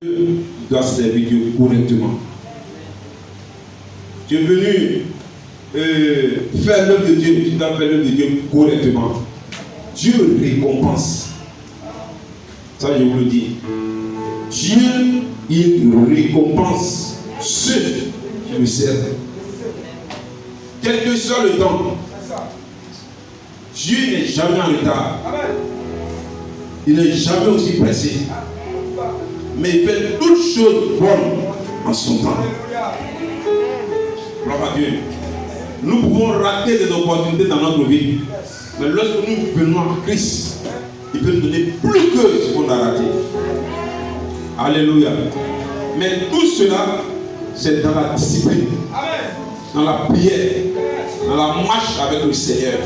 Tu dois servir Dieu correctement. Tu es venu faire l'œuvre de Dieu, tu dois faire l'œuvre de Dieu correctement. Dieu récompense. Ça, je vous le dis. Dieu, il récompense ceux qui le servent. Quel que soit le temps, Dieu n'est jamais en retard. Il n'est jamais aussi pressé. Mais il fait toutes choses bonnes en son temps. Gloire à Dieu. Nous pouvons rater des opportunités dans notre vie. Mais lorsque nous venons à Christ, il peut nous donner plus que ce qu'on a raté. Alléluia. Mais tout cela, c'est dans la discipline, dans la prière, dans la marche avec le Seigneur.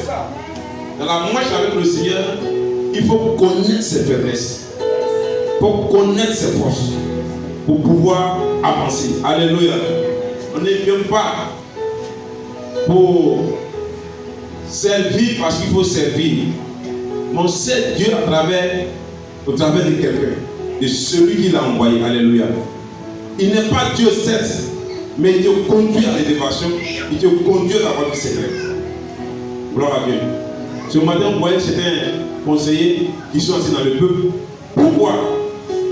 Dans la marche avec le Seigneur, il faut connaître ses faiblesses, il faut connaître ses forces pour pouvoir avancer. Alléluia. On ne vient pas pour servir parce qu'il faut servir. Mais on sert Dieu au travers de quelqu'un, de celui qui l'a envoyé. Alléluia. Il n'est pas Dieu certes, mais il te conduit à l'élévation, il te conduit à la voie du Seigneur. Gloire à Dieu. Ce matin, vous voyez, c'était un conseiller qui sont assis dans le peuple. Pourquoi?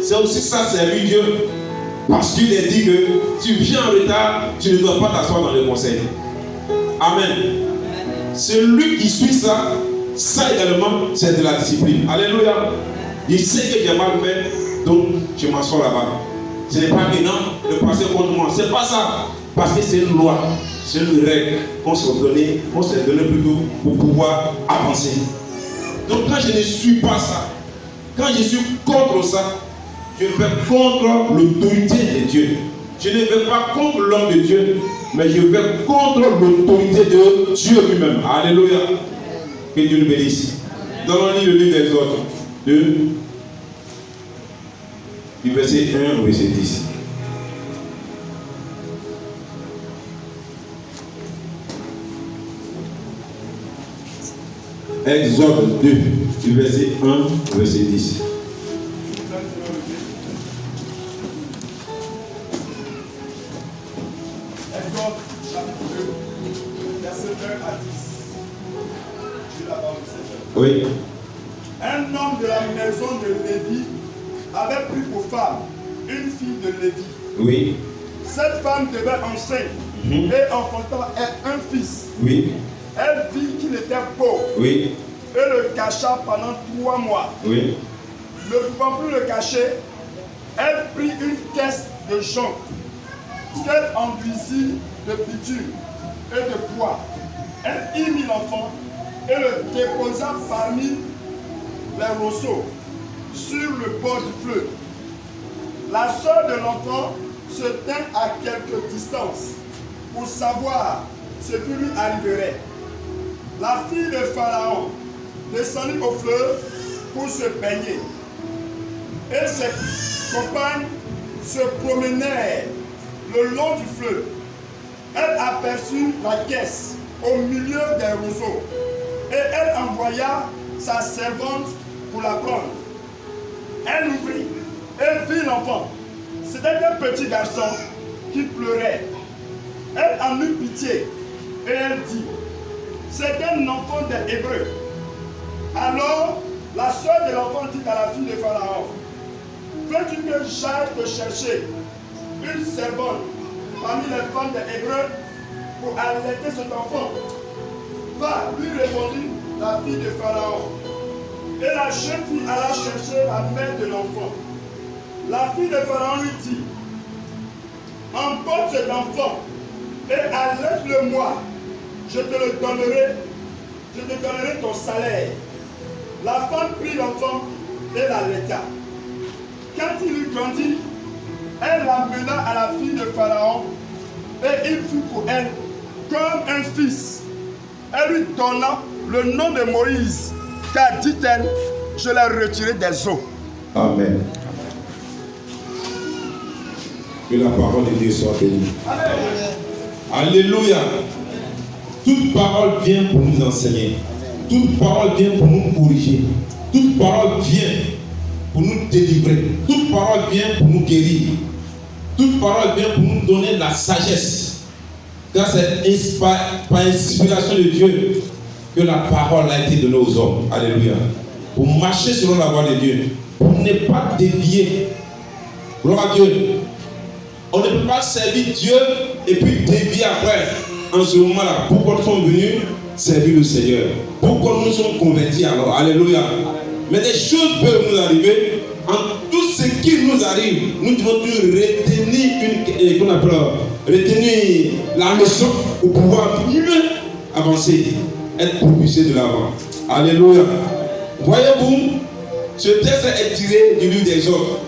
C'est aussi ça, servir Dieu. Parce qu'il est dit que tu viens en retard, tu ne dois pas t'asseoir dans le conseil. Amen. Celui qui suit ça, ça également, c'est de la discipline. Alléluia. Il sait que j'ai mal fait, donc je m'assois là-bas. Ce n'est pas que non, le passé contre moi. C'est pas ça. Parce que c'est une loi, c'est une règle qu'on s'est donnée plutôt pour pouvoir avancer. Donc quand je ne suis pas ça, quand je suis contre ça, je vais contre l'autorité de Dieu. Je ne vais pas contre l'homme de Dieu, mais je vais contre l'autorité de Dieu lui-même. Alléluia. Que Dieu nous bénisse. Donnons-nous le livre d'Exode, du verset 1 au verset 10. Exode 2, du verset 1 au verset 10. Exode chapitre 2, verset 1 à 10. Je la parole du Seigneur. Oui. Un homme de la maison de Lévi avait pris pour femme une fille de Lévi. Oui. Cette femme devait enceinte et enfantant un fils. Oui. Elle vit qu'il était pauvre. Oui. Et le cacha pendant 3 mois. Oui. Ne pouvant plus le cacher, elle prit une caisse de jonc qu'elle enduisit de bitume et de bois. Elle y mit l'enfant et le déposa parmi les roseaux sur le bord du fleuve. La sœur de l'enfant se tint à quelque distance pour savoir ce qui lui arriverait. La fille de Pharaon descendit au fleuve pour se baigner. Et ses compagnes se promenèrent le long du fleuve. Elle aperçut la caisse au milieu des roseaux et elle envoya sa servante pour la prendre. Elle ouvrit et vit l'enfant. C'était un petit garçon qui pleurait. Elle en eut pitié et elle dit: c'est un enfant des Hébreux. Alors la soeur de l'enfant dit à la fille de Pharaon: veux-tu que j'aille te chercher une servante parmi les femmes des Hébreux pour allaiter cet enfant? Va, lui répondit la fille de Pharaon. Et la jeune fille alla chercher la mère de l'enfant. La fille de Pharaon lui dit: emporte cet enfant et allaite-le-moi. Je te donnerai ton salaire. La femme prit l'enfant et l'allaita. Quand il eut grandi, elle l'amena à la fille de Pharaon et il fut pour elle comme un fils. Elle lui donna le nom de Moïse, car, dit-elle, je l'ai retiré des eaux. Amen. Que la parole de Dieu soit bénie. Alléluia. Toute parole vient pour nous enseigner. Toute parole vient pour nous corriger. Toute parole vient pour nous délivrer. Toute parole vient pour nous guérir. Toute parole vient pour nous donner la sagesse. Car c'est par inspiration de Dieu que la parole a été donnée aux hommes. Alléluia. Pour marcher selon la voie de Dieu. Pour ne pas dévier. Gloire à Dieu. On ne peut pas servir Dieu et puis dévier après. En ce moment-là, pourquoi nous sommes venus servir le Seigneur? Pourquoi nous sommes convertis alors? Alléluia. Mais des choses peuvent nous arriver. En tout ce qui nous arrive, nous devons toujours retenir la leçon pour pouvoir mieux avancer, être propulsé de l'avant. Alléluia. Voyez-vous, ce texte est tiré du livre des Exodes.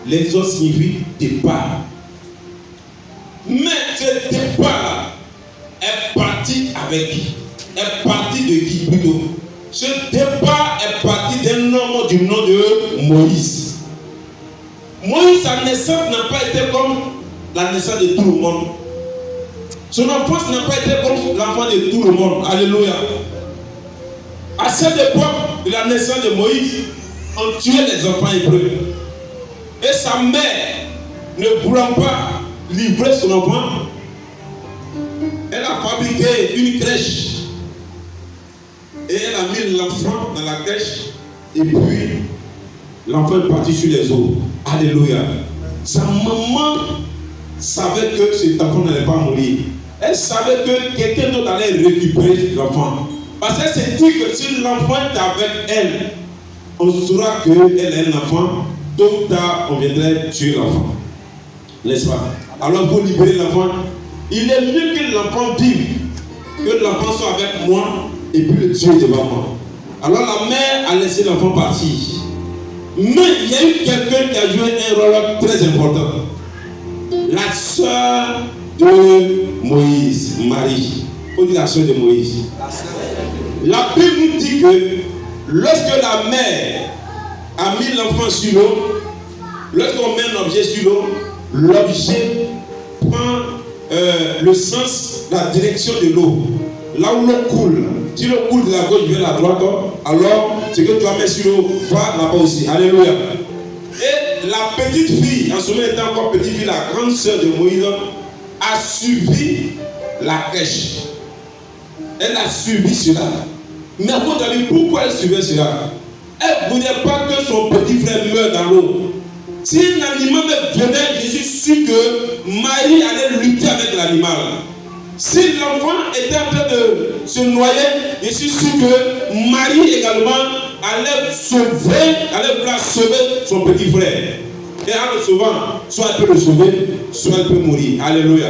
L'exode signifie départ. Mais ce départ est parti avec qui? Est parti de qui plutôt? Ce départ est parti d'un homme du nom de Moïse. Moïse, sa naissance n'a pas été comme la naissance de tout le monde. Son enfance n'a pas été comme l'enfant de tout le monde. Alléluia. À cette époque de la naissance de Moïse, on tuait les enfants hébreux. Et sa mère, ne voulant pas livrer son enfant, elle a fabriqué une crèche. Et elle a mis l'enfant dans la crèche. Et puis, l'enfant est parti sur les eaux. Alléluia. Sa maman savait que cet enfant n'allait pas mourir. Elle savait que quelqu'un d'autre allait récupérer l'enfant. Parce qu'elle s'est dit que si l'enfant est avec elle, on saura qu'elle est un enfant. Tôt ou tard, on viendrait tuer l'enfant. N'est-ce pas? Alors, pour libérer l'enfant, il est mieux que l'enfant vive, que l'enfant soit avec moi et puis le tuer devant moi. Alors, la mère a laissé l'enfant partir. Mais il y a eu quelqu'un qui a joué un rôle très important. La sœur de Moïse, Marie. On dit la sœur de Moïse. La Bible nous dit que lorsque la mère a mis l'enfant sur l'eau, lorsqu'on met un objet sur l'eau, l'objet prend le sens, la direction de l'eau. Là où l'eau coule. Si l'eau coule de la gauche vers la droite, alors ce que tu vas mettre sur l'eau va là-bas aussi. Alléluia. Et la petite fille, en ce moment étant encore petite fille, la grande sœur de Moïse, a suivi la crèche. Elle a suivi cela. Mais à votre avis, pourquoi elle suivait cela? Elle ne voulait pas que son petit frère meure dans l'eau. Si un animal venait, je suis sûr que Marie allait lutter avec l'animal. Si l'enfant était en train de se noyer, je suis sûr que Marie également allait vouloir sauver son petit frère. Et en le sauvant, soit elle peut le sauver, soit elle peut mourir. Alléluia.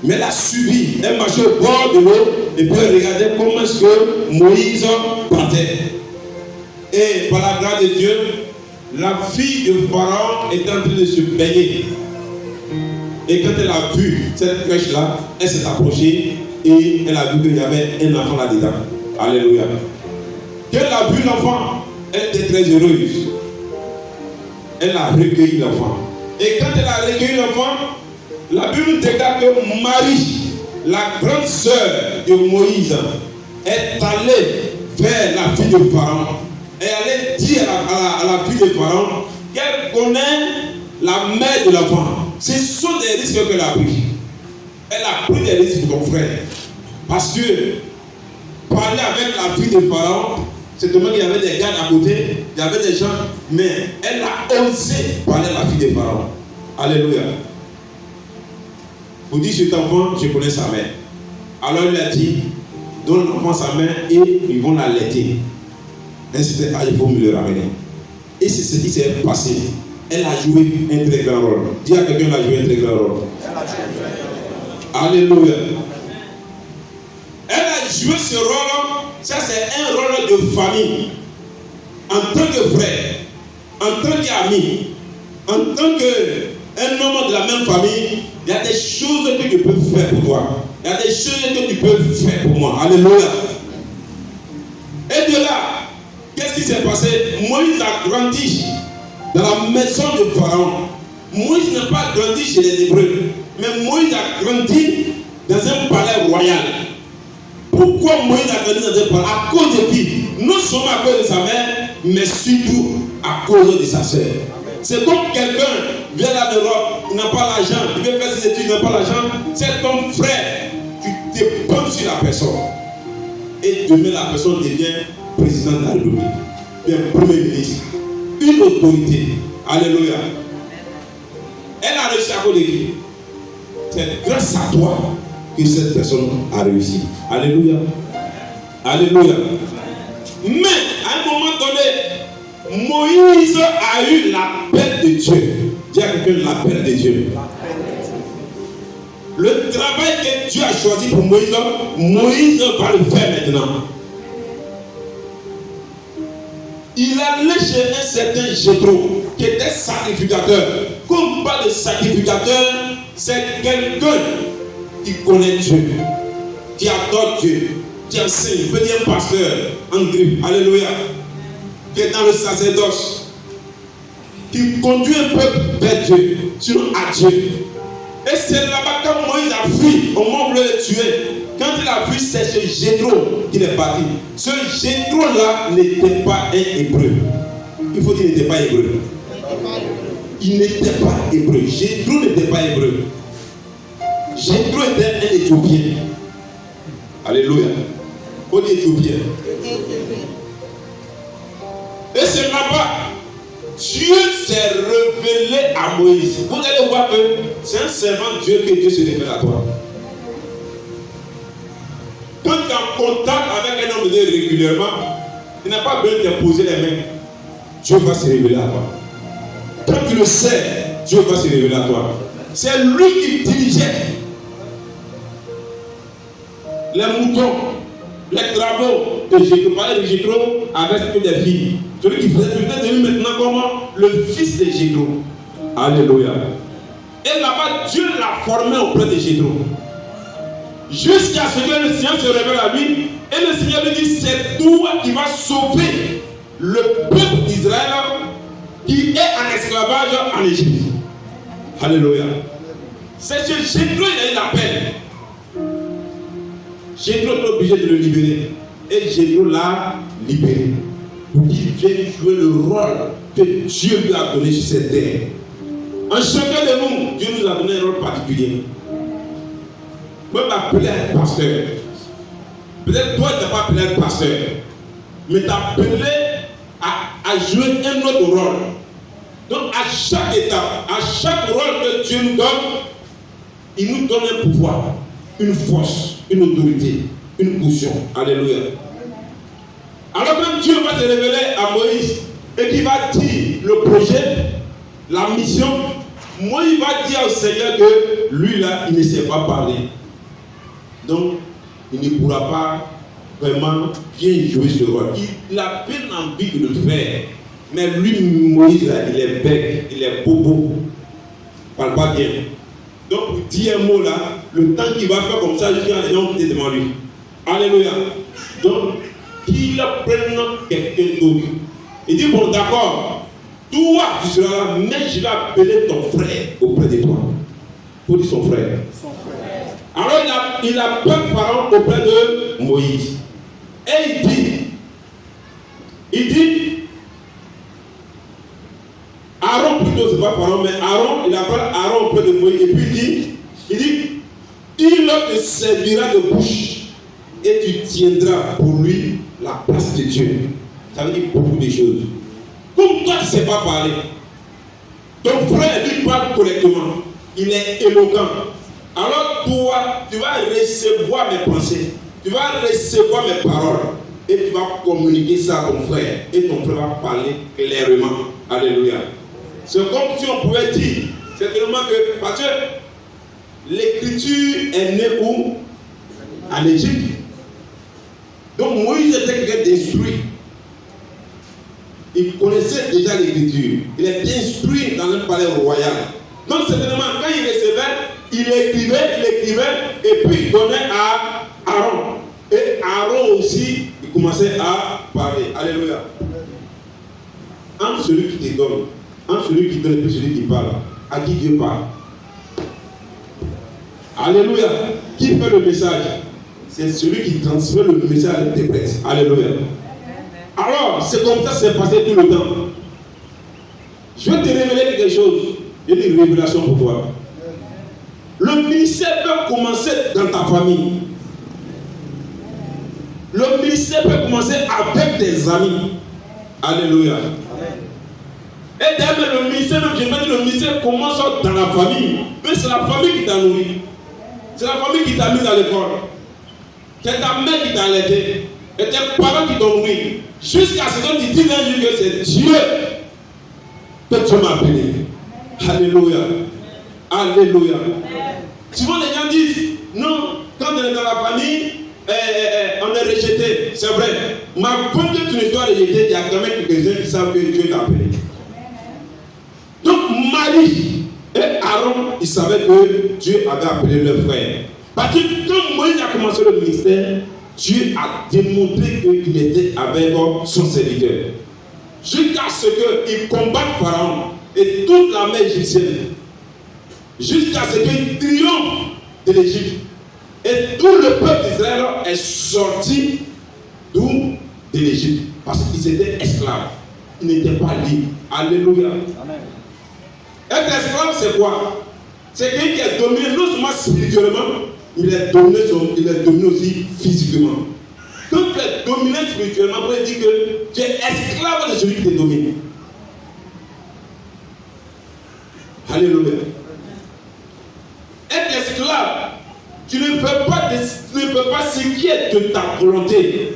Mais elle a suivi, elle marchait au bord de l'eau et puis elle regardait comment est-ce que Moïse partait. Et par la grâce de Dieu, la fille de Pharaon était en train de se baigner. Et quand elle a vu cette crèche-là, elle s'est approchée et elle a vu qu'il y avait un enfant là-dedans. Alléluia. Quand elle a vu l'enfant, elle était très heureuse. Elle a recueilli l'enfant. Et quand elle a recueilli l'enfant, la Bible déclare que Marie, la grande sœur de Moïse, est allée vers la fille de Pharaon. Et elle allait dire à la fille de Pharaon qu'elle connaît la mère de l'enfant. Ce sont des risques qu'elle a pris. Elle a pris des risques pour ton frère. Parce que parler avec la fille de Pharaon, c'est comme il y avait des gars à côté, il y avait des gens, mais elle a osé parler à la fille de Pharaon. Alléluia. Vous dites cet enfant, je connais sa mère. Alors il a dit, donne l'enfant sa mère et ils vont l'allaiter. Ainsi, il faut me le ramener. Et c'est ce qui s'est passé. Elle a joué un très grand rôle. Dis à quelqu'un, elle a joué un très grand rôle. Alléluia. Elle a joué ce rôle. Ça, c'est un rôle de famille. En tant que frère, en tant qu'ami, en tant qu'un homme de la même famille, il y a des choses que je peux faire pour toi. Il y a des choses que tu peux faire pour moi. Alléluia. Et de là, qu'est-ce qui s'est passé? Moïse a grandi dans la maison de Pharaon. Moïse n'a pas grandi chez les Hébreux, mais Moïse a grandi dans un palais royal. Pourquoi Moïse a grandi dans un palace? À cause de qui? Non seulement à cause de sa mère, mais surtout à cause de sa sœur. C'est comme quelqu'un vient là d'Europe, il n'a pas l'argent, il veut faire ses études, il n'a pas l'argent. C'est ton frère, tu te penses sur la personne. Et demain, la personne devient président de la République, bien premier ministre, une autorité. Alléluia. Elle a réussi à cause de qui? C'est grâce à toi que cette personne a réussi. Alléluia. Alléluia. Mais à un moment donné, Moïse a eu l'appel de Dieu. Dis à quelqu'un l'appel de Dieu. Le travail que Dieu a choisi pour Moïse, Moïse va le faire maintenant. Il allait chez un certain Jéthro qui était sacrificateur. Comme pas de sacrificateur, c'est quelqu'un qui connaît Dieu, qui adore Dieu, qui enseigne, peut dire un pasteur en grippe, alléluia, qui est dans le sacerdoce, qui conduit un peuple vers Dieu, sinon à Dieu. Et c'est là-bas quand Moïse a fui, au moment où il le tuer. Quand il a fui, c'est ce Jéthro qu'il est parti. Ce Jéthro-là n'était pas un hébreu. Il faut dire qu'il n'était pas hébreu. Il n'était pas hébreu. Jéthro n'était pas hébreu. Jéthro était un Éthiopien. Alléluia. On dit Éthiopien. Et c'est là-bas, Dieu s'est révélé à Moïse. Vous allez voir que c'est un servant de Dieu que Dieu se révèle à toi. Quand tu es en contact avec un homme de Dieu régulièrement, il n'a pas besoin de te poser les mains. Dieu va se révéler à toi. Quand tu le sais, Dieu va se révéler à toi. C'est lui qui dirigeait les moutons, les travaux de Jéthro. Parlait de Jéthro avec toutes les filles. Celui qui faisait devenu maintenant comme le fils de Jéthro. Alléluia. Et là-bas, Dieu l'a formé auprès de Jéthro. Jusqu'à ce que le Seigneur se révèle à lui. Et le Seigneur lui dit, c'est toi qui vas sauver le peuple d'Israël qui est en esclavage en Égypte. Alléluia. C'est ce Jéthro, il a eu l'appel. Jéthro est obligé de le libérer. Et Jéthro l'a libéré. Pour qu'il vienne jouer le rôle que Dieu lui a donné sur cette terre. En chacun de nous, Dieu nous a donné un rôle particulier. Moi, je m'appelais un pasteur. Peut-être toi, tu n'as pas appelé un pasteur. Mais tu as appelé à jouer un autre rôle. Donc, à chaque étape, à chaque rôle que Dieu nous donne, il nous donne un pouvoir, une force, une autorité, une position. Alléluia. Alors, quand Dieu va se révéler à Moïse et qu'il va dire le projet, la mission, Moïse va dire au Seigneur que lui, là, il ne sait pas parler. Donc, il ne pourra pas vraiment bien jouer ce rôle. Il a peine envie de le faire. Mais lui, Moïse, là, il est bec, il est bobo. Il ne parle pas bien. Donc, pour dire un mot là, le temps qu'il va faire comme ça, jusqu'à les gens qui étaient devant lui. Alléluia. Donc, qu'il prenne quelqu'un d'autre. Il dit, bon, d'accord, toi, tu seras là, mais je vais appeler ton frère auprès de toi. Pour dire son frère. Alors, il appelle Pharaon auprès de Moïse. Et il dit, Aaron plutôt, c'est pas Pharaon, mais Aaron, il appelle Aaron auprès de Moïse. Et puis il dit, il te servira de bouche et tu tiendras pour lui la place de Dieu. Ça veut dire beaucoup de choses. Comme toi, tu ne sais pas parler, ton frère, lui, parle correctement. Il est éloquent. Alors toi, tu vas recevoir mes pensées. Tu vas recevoir mes paroles. Et tu vas communiquer ça à ton frère. Et ton frère va parler clairement. Alléluia. C'est comme si on pouvait dire, c'est tellement que, parce que l'écriture est née où? En Égypte. Donc Moïse était quelqu'un d'instruit. Il connaissait déjà l'écriture. Il était instruit dans le palais royal. Donc certainement, quand il recevait, il écrivait, et puis il donnait à Aaron. Et Aaron aussi, il commençait à parler. Alléluia. Entre celui qui te donne, entre celui qui donne et puis celui qui parle, à qui Dieu parle. Alléluia. Qui fait le message? c'est celui qui transmet le message à l'interprète. Alléluia. Alors, c'est comme ça que c'est passé tout le temps. Je vais te révéler quelque chose. J'ai une révélation pour toi. Le ministère peut commencer dans ta famille. Le ministère peut commencer avec tes amis. Alléluia. Et d'ailleurs, le ministère, je me dis, le ministère commence dans la famille. Mais c'est la famille qui t'a nourri. C'est la famille qui t'a mis à l'école. C'est ta mère qui t'a allaité. Et tes parents qui t'ont nourri. Jusqu'à ce que tu dises un jour que c'est Dieu que tu m'as appelé. Alléluia. Alléluia. Souvent les gens disent, non, quand on est dans la famille, on est rejeté. C'est vrai. Mais quand tu ne sois rejeté, il y a quand même quelques-uns qui savent que Dieu t'a appelé. Donc Marie et Aaron, ils savaient que Dieu avait appelé leur frère. Parce que quand Moïse a commencé le ministère, Dieu a démontré qu'il était avec son serviteur. Jusqu'à ce qu'il combatte Pharaon et toute la mer égyptienne. Jusqu'à ce qu'il triomphe de l'Égypte. Et tout le peuple d'Israël est sorti d'où? De l'Égypte. Parce qu'ils étaient esclaves. Ils n'étaient pas libres. Alléluia. Amen. Être esclave, c'est quoi? C'est quelqu'un qui est dominé non seulement spirituellement, il est dominé aussi physiquement. Quand tu es dominé spirituellement, on peut dire que tu es esclave de celui qui te domine. Alléluia. Être esclave, tu ne peux pas ce qui est de ta volonté.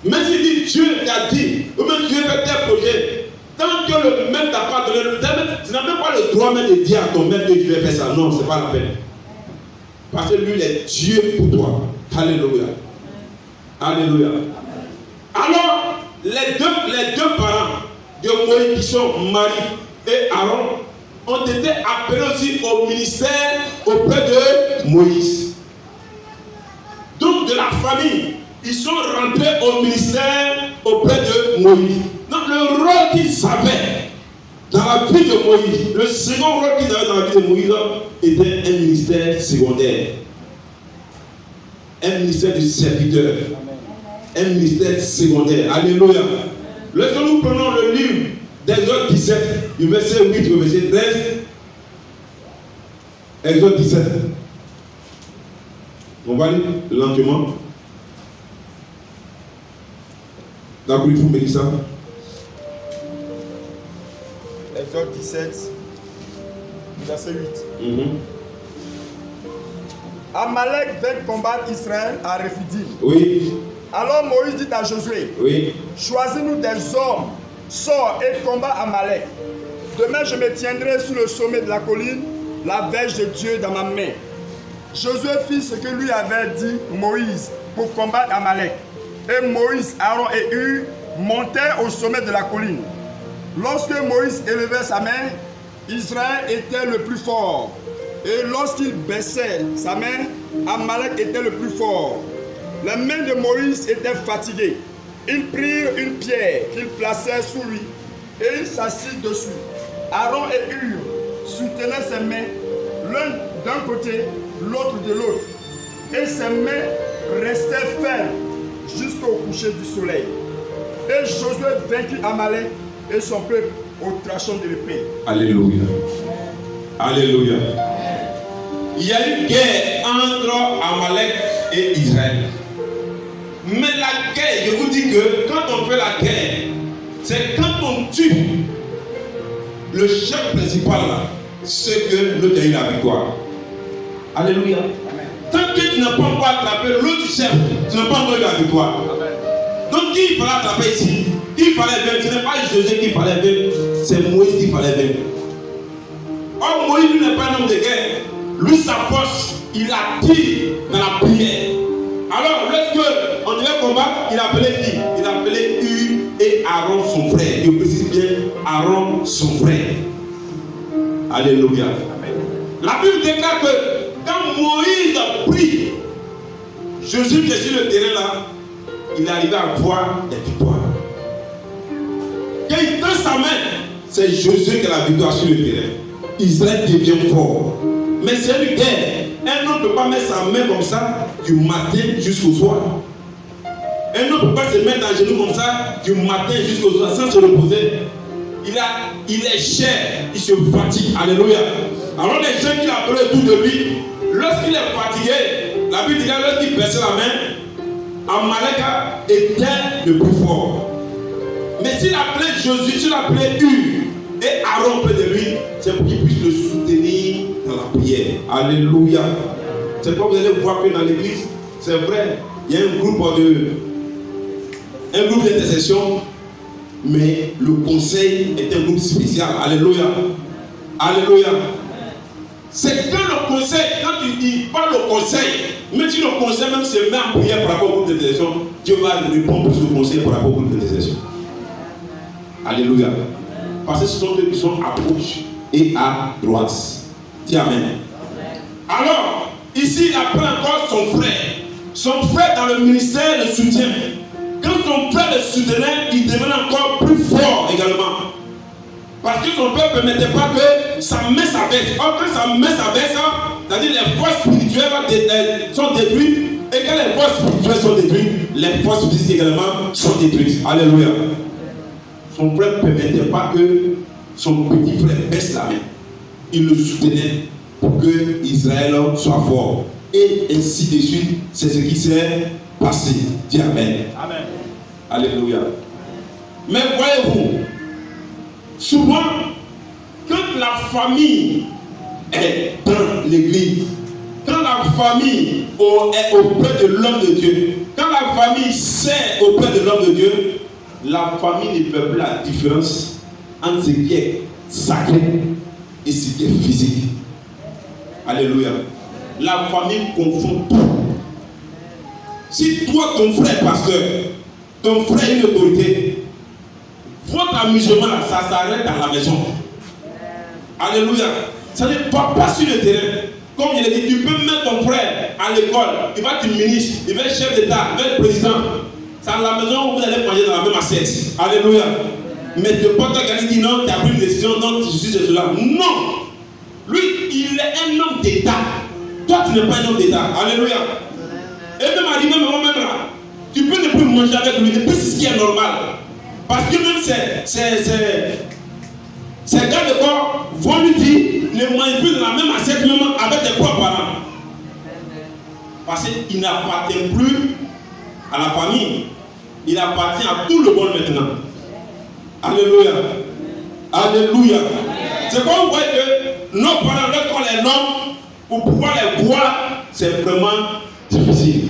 Mais si Dieu t'a dit, ou même Dieu fait tes projets, tant que le maître t'a pas donné, tu n'as même pas le droit même de dire à ton maître que tu vais faire ça. Non, ce n'est pas la peine. Parce que lui, il est Dieu pour toi. Alléluia. Alléluia. Alors, les deux parents de Moïse, qui sont Marie et Aaron, ont été appelés aussi au ministère auprès de Moïse. Donc, de la famille, ils sont rentrés au ministère auprès de Moïse. Donc, le rôle qu'ils avaient dans la vie de Moïse, le second rôle qu'ils avaient dans la vie de Moïse, était un ministère secondaire. Un ministère de serviteur. Un ministère secondaire. Alléluia. Lorsque nous prenons le livre d'Exode 17, du verset 8 au verset 13, Exode 17. On va lire lentement. D'accord, il faut me dire ça. Exode 17, verset 8. Amalek vint combattre Israël à Rephidim. Oui. Alors Moïse dit à Josué, oui. Choisis-nous des hommes, sors et combat Amalek. Demain je me tiendrai sur le sommet de la colline, la verge de Dieu dans ma main. Josué fit ce que lui avait dit Moïse pour combattre Amalek. Et Moïse, Aaron et Hur montèrent au sommet de la colline. Lorsque Moïse élevait sa main, Israël était le plus fort. Et lorsqu'il baissait sa main, Amalek était le plus fort. Les mains de Moïse étaient fatiguées. Ils prirent une pierre qu'ils placèrent sous lui et il s'assit dessus. Aaron et Hur soutenaient ses mains, l'un d'un côté, l'autre de l'autre. Et ses mains restaient fermes jusqu'au coucher du soleil. Et Josué vainquit Amalek et son peuple au tranchant de l'épée. Alléluia. Alléluia. Il y a une guerre entre Amalek et Israël. Mais la guerre, je vous dis que quand on fait la guerre, c'est quand on tue le chef principal là, c'est que l'autre a eu la victoire. Alléluia. Amen. Tant que tu n'as pas encore attrapé l'autre chef, tu n'as pas encore eu la victoire. Amen. Donc qui il fallait attraper ici? Qui fallait vaincre? Ce n'est pas Josué qu'il fallait vaincre, c'est Moïse qu'il fallait vaincre. Or Moïse lui n'est pas un homme de guerre. Lui sa force, il attire dans la prière. Alors lorsque on devait combattre, il appelait qui? Il appelait Hur et Aaron son frère. Je précise bien, Aaron son frère. Alléluia. Amen. La Bible déclare que quand Moïse a pris Jésus qui est sur le terrain là, il est arrivé à voir des victoires. Quand il tend sa main, c'est Jésus qui a la victoire sur le terrain. Israël devient fort. Mais c'est une guerre. Un homme ne peut pas mettre sa main comme ça du matin jusqu'au soir. Un homme ne peut pas se mettre à genoux comme ça du matin jusqu'au soir sans se reposer. Il est cher, il se fatigue. Alléluia. Alors les gens qui appellent autour de lui, lorsqu'il est fatigué, la Bible dit que lorsqu'il baissait la main, Amalek était le plus fort. Mais s'il appelait Josué, s'il appelait Hur et Aaron près de lui, c'est pour qu'il puisse le soutenir dans la prière. Alléluia. C'est pourquoi vous allez voir que dans l'église, c'est vrai, il y a un groupe d'intercession, mais le conseil est un groupe spécial. Alléluia. Alléluia. C'est que le conseil, quand tu dis pas le conseil, mais si le conseil même se met en prière par rapport au groupe d'intercession, Dieu va répondre sur le conseil par rapport au groupe d'intercession. Alléluia. Parce que ce sont ceux qui sont à gauche et à droite. Dis Amen. Alors, ici, il appelle encore son frère. Son frère dans le ministère le soutient. Quand son frère le soutenait, il devenait encore plus fort également. Parce que son père ne permettait pas que sa main s'abaisse. Or, quand sa main s'abaisse, c'est-à-dire les forces spirituelles sont détruites. Et quand les forces spirituelles sont détruites, les forces physiques également sont détruites. Alléluia. Son frère ne permettait pas que son petit frère baisse la main. Il le soutenait pour que Israël soit fort. Et ainsi de suite, c'est ce qui s'est passé. Dis Amen. Amen. Alléluia. Mais voyez-vous, souvent, quand la famille est dans l'église, quand la famille est auprès de l'homme de Dieu, quand la famille sert auprès de l'homme de Dieu, la famille ne fait plus la différence entre ce qui est sacré et ce qui est physique. Alléluia. La famille confond tout. Si toi, ton frère pasteur, ton frère est une autorité, votre amusement là, ça s'arrête dans la maison. Alléluia. Ça ne va pas sur le terrain. Comme je l'ai dit, tu peux mettre ton frère à l'école, il va être ministre, il va être chef d'État, il va être président. C'est à la maison où vous allez manger dans la même assiette. Alléluia. Mais de pas te dire non, tu as pris une décision, non, je suis cela. Non. Lui, il est un homme d'État. Toi, tu n'es pas un homme d'État. Alléluia. Et même arrivé, moi-même là, tu peux ne plus manger avec lui. Et puis c'est ce qui est normal. Parce que même ces gars de corps vont lui dire ne mange plus dans la même assiette, même avec tes propres parents. Parce qu'il n'appartient plus à la famille. Il appartient à tout le monde maintenant. Alléluia. Alléluia. C'est comme vous voyez que nos parents, lorsqu'on les nomme, pour pouvoir les voir, c'est vraiment difficile.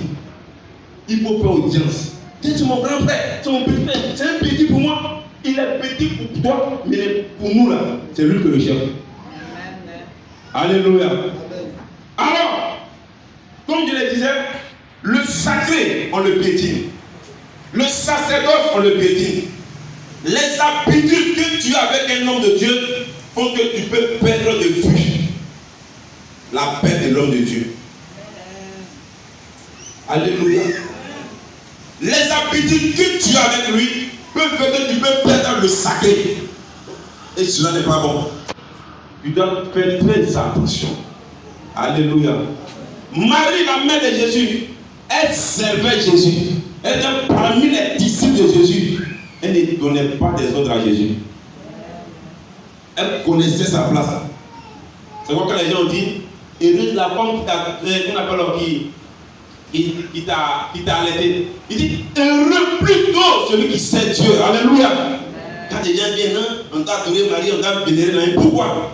Il faut faire audience. C'est mon grand frère, c'est mon petit frère, c'est un petit pour moi. Il est petit pour toi, mais pour nous là, c'est lui que le chef. Alléluia. Alors, comme je le disais, le sacré, on le piétine. Le sacerdoce, on le piétine. Les habitudes que tu as avec un homme de Dieu font que tu peux perdre de vue la paix de l'homme de Dieu. Alléluia. Les habitudes que tu as avec lui peuvent faire que tu peux perdre le sacré. Et cela n'est pas bon. Tu dois faire très attention. Alléluia. Marie, la mère de Jésus, elle servait Jésus. Elle était parmi les disciples de Jésus. Elle ne donnait pas des ordres à Jésus. Elle connaissait sa place. C'est pourquoi quand les gens ont dit, heureuse la femme qui t'a allaité. Il dit, heureux plutôt celui qui sait Dieu. Alléluia. Quand les gens viennent, on t'a adoré Marie, on t'a vénéré. Pourquoi?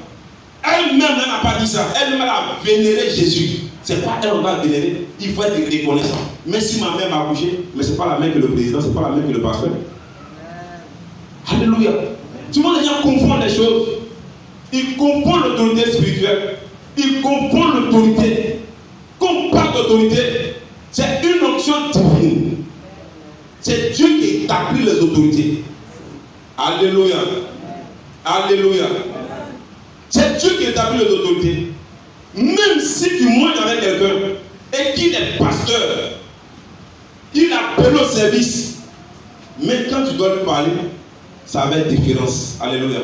Elle-même n'a pas dit ça. Elle-même a vénéré Jésus. C'est pas elle on va vénérer. Il faut être reconnaissant. Même si ma mère m'a accouché, mais c'est pas la même que le président, c'est pas la même que le pasteur. Alléluia. Souvent les gens confondent les choses. Ils confondent l'autorité spirituelle. Ils confondent l'autorité. Quand on parle d'autorité, c'est une onction divine. C'est Dieu qui établit les autorités. Alléluia. Alléluia. C'est Dieu qui établit les autorités. Même si tu manges avec quelqu'un et qu'il est pasteur, il appelle au service, mais quand tu dois lui parler, ça va être différence. Alléluia.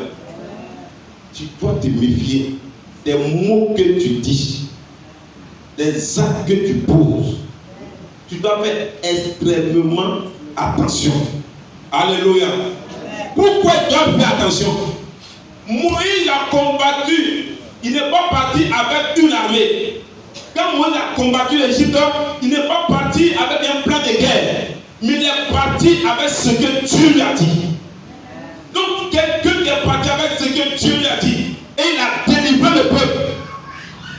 Tu dois te méfier des mots que tu dis, les actes que tu poses, tu dois faire extrêmement attention. Alléluia. Pourquoi tu dois faire attention? Moïse a combattu. Il n'est pas parti avec une armée. Quand Moïse a combattu l'Égypte, il n'est pas parti avec un plan de guerre. Mais il est parti avec ce que Dieu lui a dit. Donc quelqu'un qui est parti avec ce que Dieu lui a dit, et il a délivré le peuple.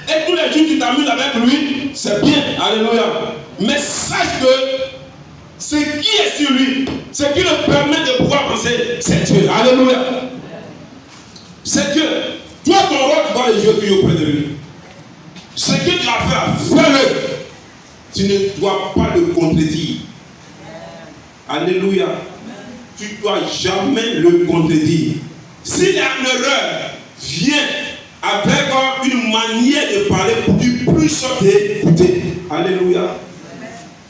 Et tous les jours tu t'amuses avec lui, c'est bien. Alléluia. Mais sache que ce qui est sur lui, ce qui le permet de pouvoir penser, c'est Dieu. Alléluia. C'est Dieu. Toi, ton rôle, tu dois les jouer auprès de lui. Ce que tu as fait, fais-le. Tu ne dois pas le contredire. Alléluia. Tu ne dois jamais le contredire. Si l'erreur vient avec une manière de parler pour que tu puisses t'écouter. Alléluia.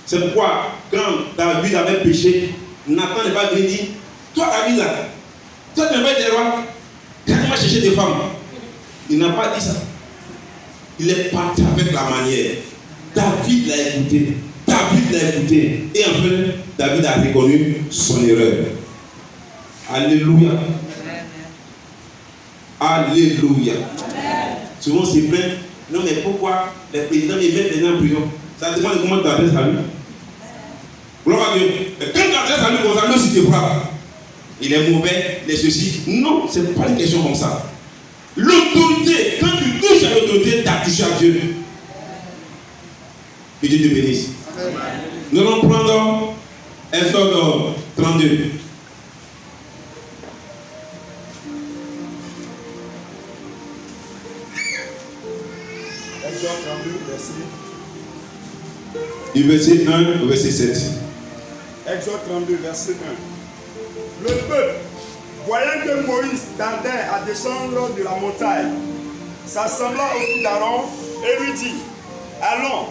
C'est pourquoi, quand David avait péché, Nathan n'est pas venu dire, toi David là, toi tu n'es des rois, quand tu vas chercher des femmes. Il n'a pas dit ça. Il est parti avec la manière. David l'a écouté. David l'a écouté. Et enfin, David a reconnu son erreur. Alléluia. Alléluia. Souvent, c'est plein. Non, mais pourquoi les présidents les mettent les gens en prison? Ça dépend de comment tu t'adresses à lui. Gloire à Dieu. Et quand tu t'adresses à lui, comme ça, même si tu frappes, il est mauvais, il est ceci. Non, ce n'est pas une question comme ça. L'autorité, quand tu touches à l'autorité, tu as touché à Dieu. Que Dieu te bénisse. Nous allons prendre Exode 32. Exode 32, verset. Du verset 1 au verset 7. Exode 32, verset 1. Le peuple, voyant que Moïse tardait à descendre de la montagne, s'assembla autour d'Aaron et lui dit, allons,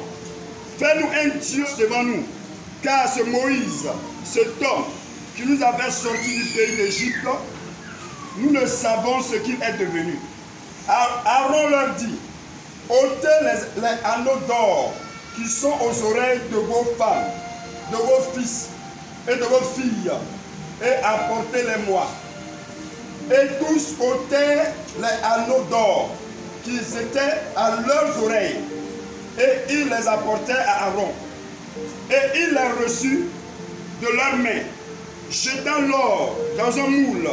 fais-nous un Dieu devant nous, car ce Moïse, cet homme qui nous avait sortis du pays d'Égypte, nous ne savons ce qu'il est devenu. Aaron leur dit, ôtez les anneaux d'or qui sont aux oreilles de vos femmes, de vos fils et de vos filles, et apportez-les-moi. Et tous ôtèrent les anneaux d'or qui étaient à leurs oreilles, et ils les apportèrent à Aaron. Et il les reçut de leurs mains, jetant l'or dans un moule,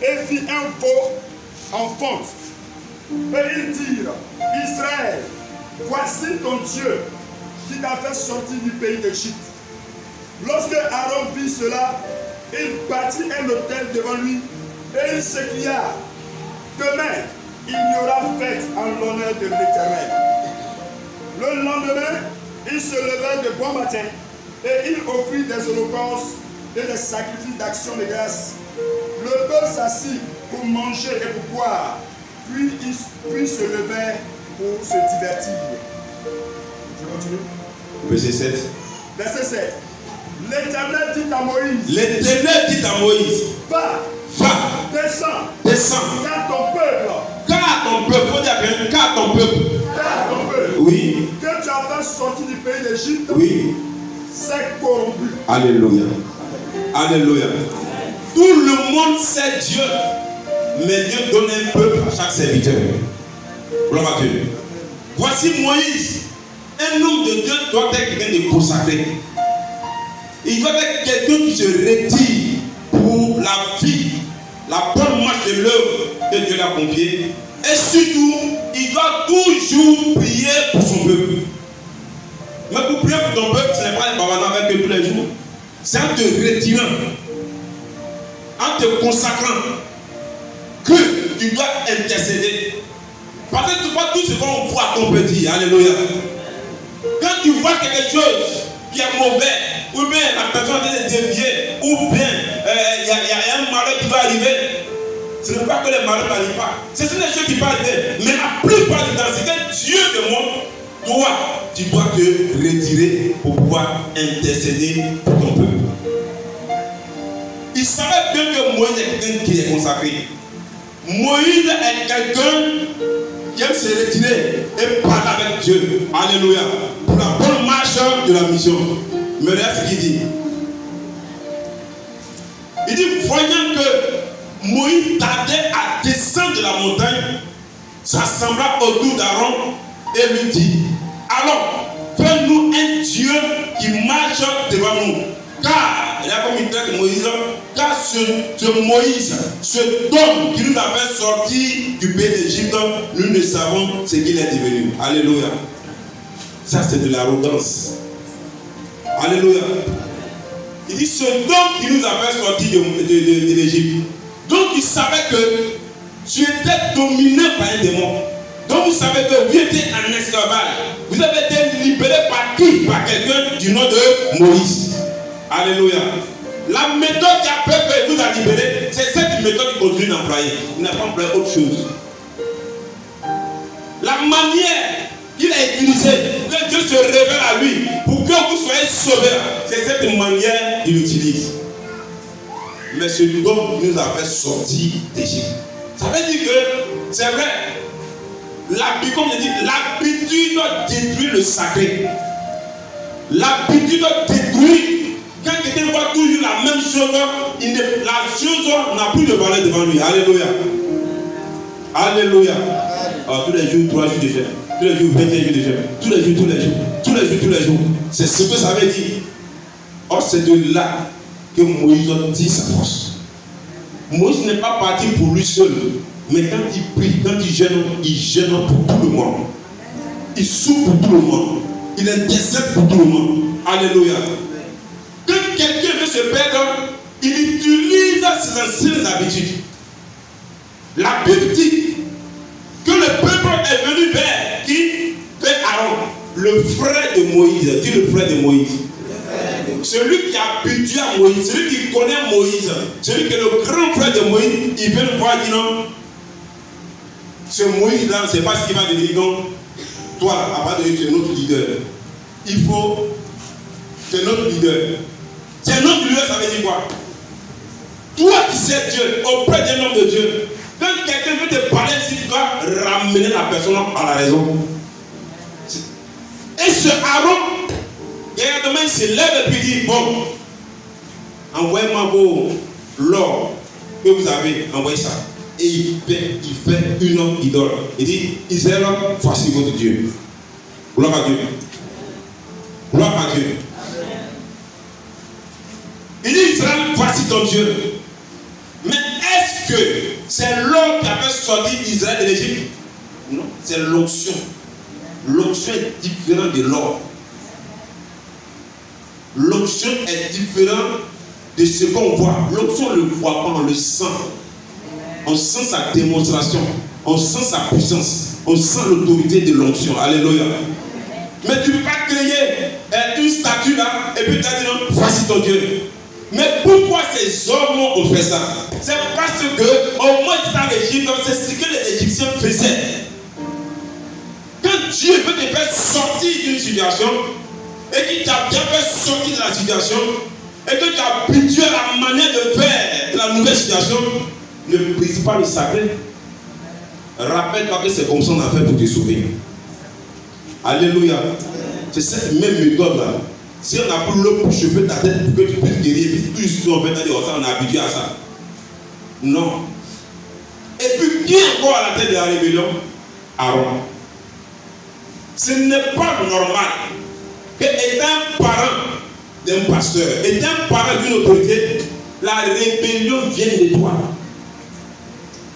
et fit un veau en fonte. Et ils dirent, Israël, voici ton Dieu qui t'a fait sortir du pays d'Égypte. Lorsque Aaron vit cela, il bâtit un autel devant lui et il s'écria, demain il y aura fête en l'honneur de l'Éternel. Le lendemain, il se leva de bon matin et il offrit des holocaustes et des sacrifices d'action de grâce. Le peuple s'assit pour manger et pour boire, puis se levait pour se divertir. Je continue. Verset 7. Verset 7. L'Éternel dit à Moïse. L'Éternel dit à Moïse. Va. Descends. Descends. Car ton peuple. Car ton peuple. Faut dire bien. Car ton peuple. Car ton peuple. Oui. Que tu as fait sortir du pays d'Égypte. Oui. C'est corrompu. Alléluia. Alléluia. Tout le monde sait Dieu. Mais Dieu donne un peuple à chaque serviteur. Gloire à Dieu. Voici Moïse. Un homme de Dieu doit être quelqu'un de consacré. Il doit être quelqu'un qui se retire pour la vie, la bonne marche de l'œuvre que Dieu l'a confiée. Et surtout, il doit toujours prier pour son peuple. Mais pour prier pour ton peuple, ce n'est pas un bavardage avec eux tous les jours. C'est en te retirant, en te consacrant, que tu dois intercéder. Parce que tu vois tout ce qu'on voit qu'on peut dire. Alléluia. Quand tu vois quelque chose qui est mauvais, ou bien la personne est déviée, ou bien il y a un malheur qui va arriver, ce n'est pas que les malheurs n'arrivent pas. Ce sont des choses qui peuvent arriver. Mais la plupart du temps, c'est que Dieu demande, toi, tu dois te retirer pour pouvoir intercéder pour ton peuple. Il savait bien que Moïse est quelqu'un qui est consacré. Moïse est quelqu'un qui aime se retirer et parler avec Dieu. Alléluia. Pour la bonne marche de la mission. Mais regarde ce qu'il dit. Il dit, voyant que Moïse tardait à descendre de la montagne, s'assembla autour d'Aaron et lui dit, alors, fais-nous un Dieu qui marche devant nous. Car, il a comme il traite Moïse, car ce Moïse, cet homme qui nous a fait sortir du pays d'Égypte, nous ne savons ce qu'il est devenu. Alléluia. Ça, c'est de l'arrogance. Alléluia. Il dit, ce homme qui nous a fait sortir de l'Égypte. Donc, il savait que tu étais dominé par un démon. Donc, vous savez que vous étiez en esclavage. Vous avez été libéré par qui? Par quelqu'un du nom de Moïse. Alléluia. La méthode qui a peur que nous a libérés, c'est cette méthode qu'il continue d'employer. Il n'a pas employé autre chose. La manière qu'il a utilisée, que Dieu se révèle à lui pour que vous soyez sauvés, c'est cette manière qu'il utilise. Mais celui qui nous a fait sortir d'Égypte. Ça veut dire que c'est vrai. Comme je dis, l'habitude détruit le sacré. L'habitude détruit. Quand quelqu'un voit toujours la même chose, la chose n'a plus de valeur devant lui. Alléluia. Alléluia. Alors, tous les jours, 3 jours de jeûne. Tous les jours, 21 jours de jeûne. Tous les jours, tous les jours. Tous les jours, tous les jours. C'est ce que ça veut dire. Or, c'est de là que Moïse tire sa force. Moïse n'est pas parti pour lui seul. Mais quand il prie, quand il gêne pour tout le monde. Il souffre pour tout le monde. Il intercède pour tout le monde. Alléluia. Quand quelqu'un veut se perdre, il utilise ses anciennes habitudes. La Bible dit que le peuple est venu vers qui? Vers Aaron, le frère de Moïse. Dis le frère de Moïse. Celui qui a habitué à Moïse, celui qui connaît Moïse, celui qui est le grand frère de Moïse, il vient le voir et dit non. Ce Moïse-là, c'est pas ce qu'il va te dire, non. Toi, à part de Dieu, tu es notre leader. Il faut. C'est notre leader. C'est notre leader, ça veut dire quoi? Toi qui sais Dieu, auprès d'un homme de Dieu, quand quelqu'un veut te parler, si tu dois ramener la personne à la raison. Et ce Aaron, regarde, il se lève et puis dit, bon, envoyez-moi l'or que vous avez, envoyez ça. Et il fait une idole. Il dit, Israël, voici votre Dieu. Gloire à Dieu. Gloire à Dieu. Il dit, Israël, voici ton Dieu. Mais est-ce que c'est l'or qui a fait sortir Israël de l'Égypte? Non, c'est l'onction. L'onction est différente de l'or. L'onction est différente de ce qu'on voit. L'onction, on ne le voit pas, on le sent. On sent sa démonstration. On sent sa puissance. On sent l'autorité de l'onction. Alléluia. Mais tu ne peux pas créer une statue là et puis tu as dit non, voici ton Dieu. Mais pourquoi ces hommes ont fait ça? C'est parce que au moins dans l'Égypte, c'est ce que les Égyptiens faisaient. Quand Dieu veut te faire sortir d'une situation et qu'il t'a bien fait sortir de la situation et que tu as habitué à la manière de faire de la nouvelle situation, ne brise pas le sacré. Rappelle-toi que c'est comme ça qu'on a fait pour te sauver. Alléluia. C'est cette même méthode là. Si on a pris l'eau pour chauffer ta tête pour que tu puisses guérir, puis tout on fait on est habitué à ça. Non. Et puis qui est encore à la tête de la rébellion? Aaron. Ce n'est pas normal que étant parent d'un pasteur, étant parent d'une autorité, la rébellion vienne de toi.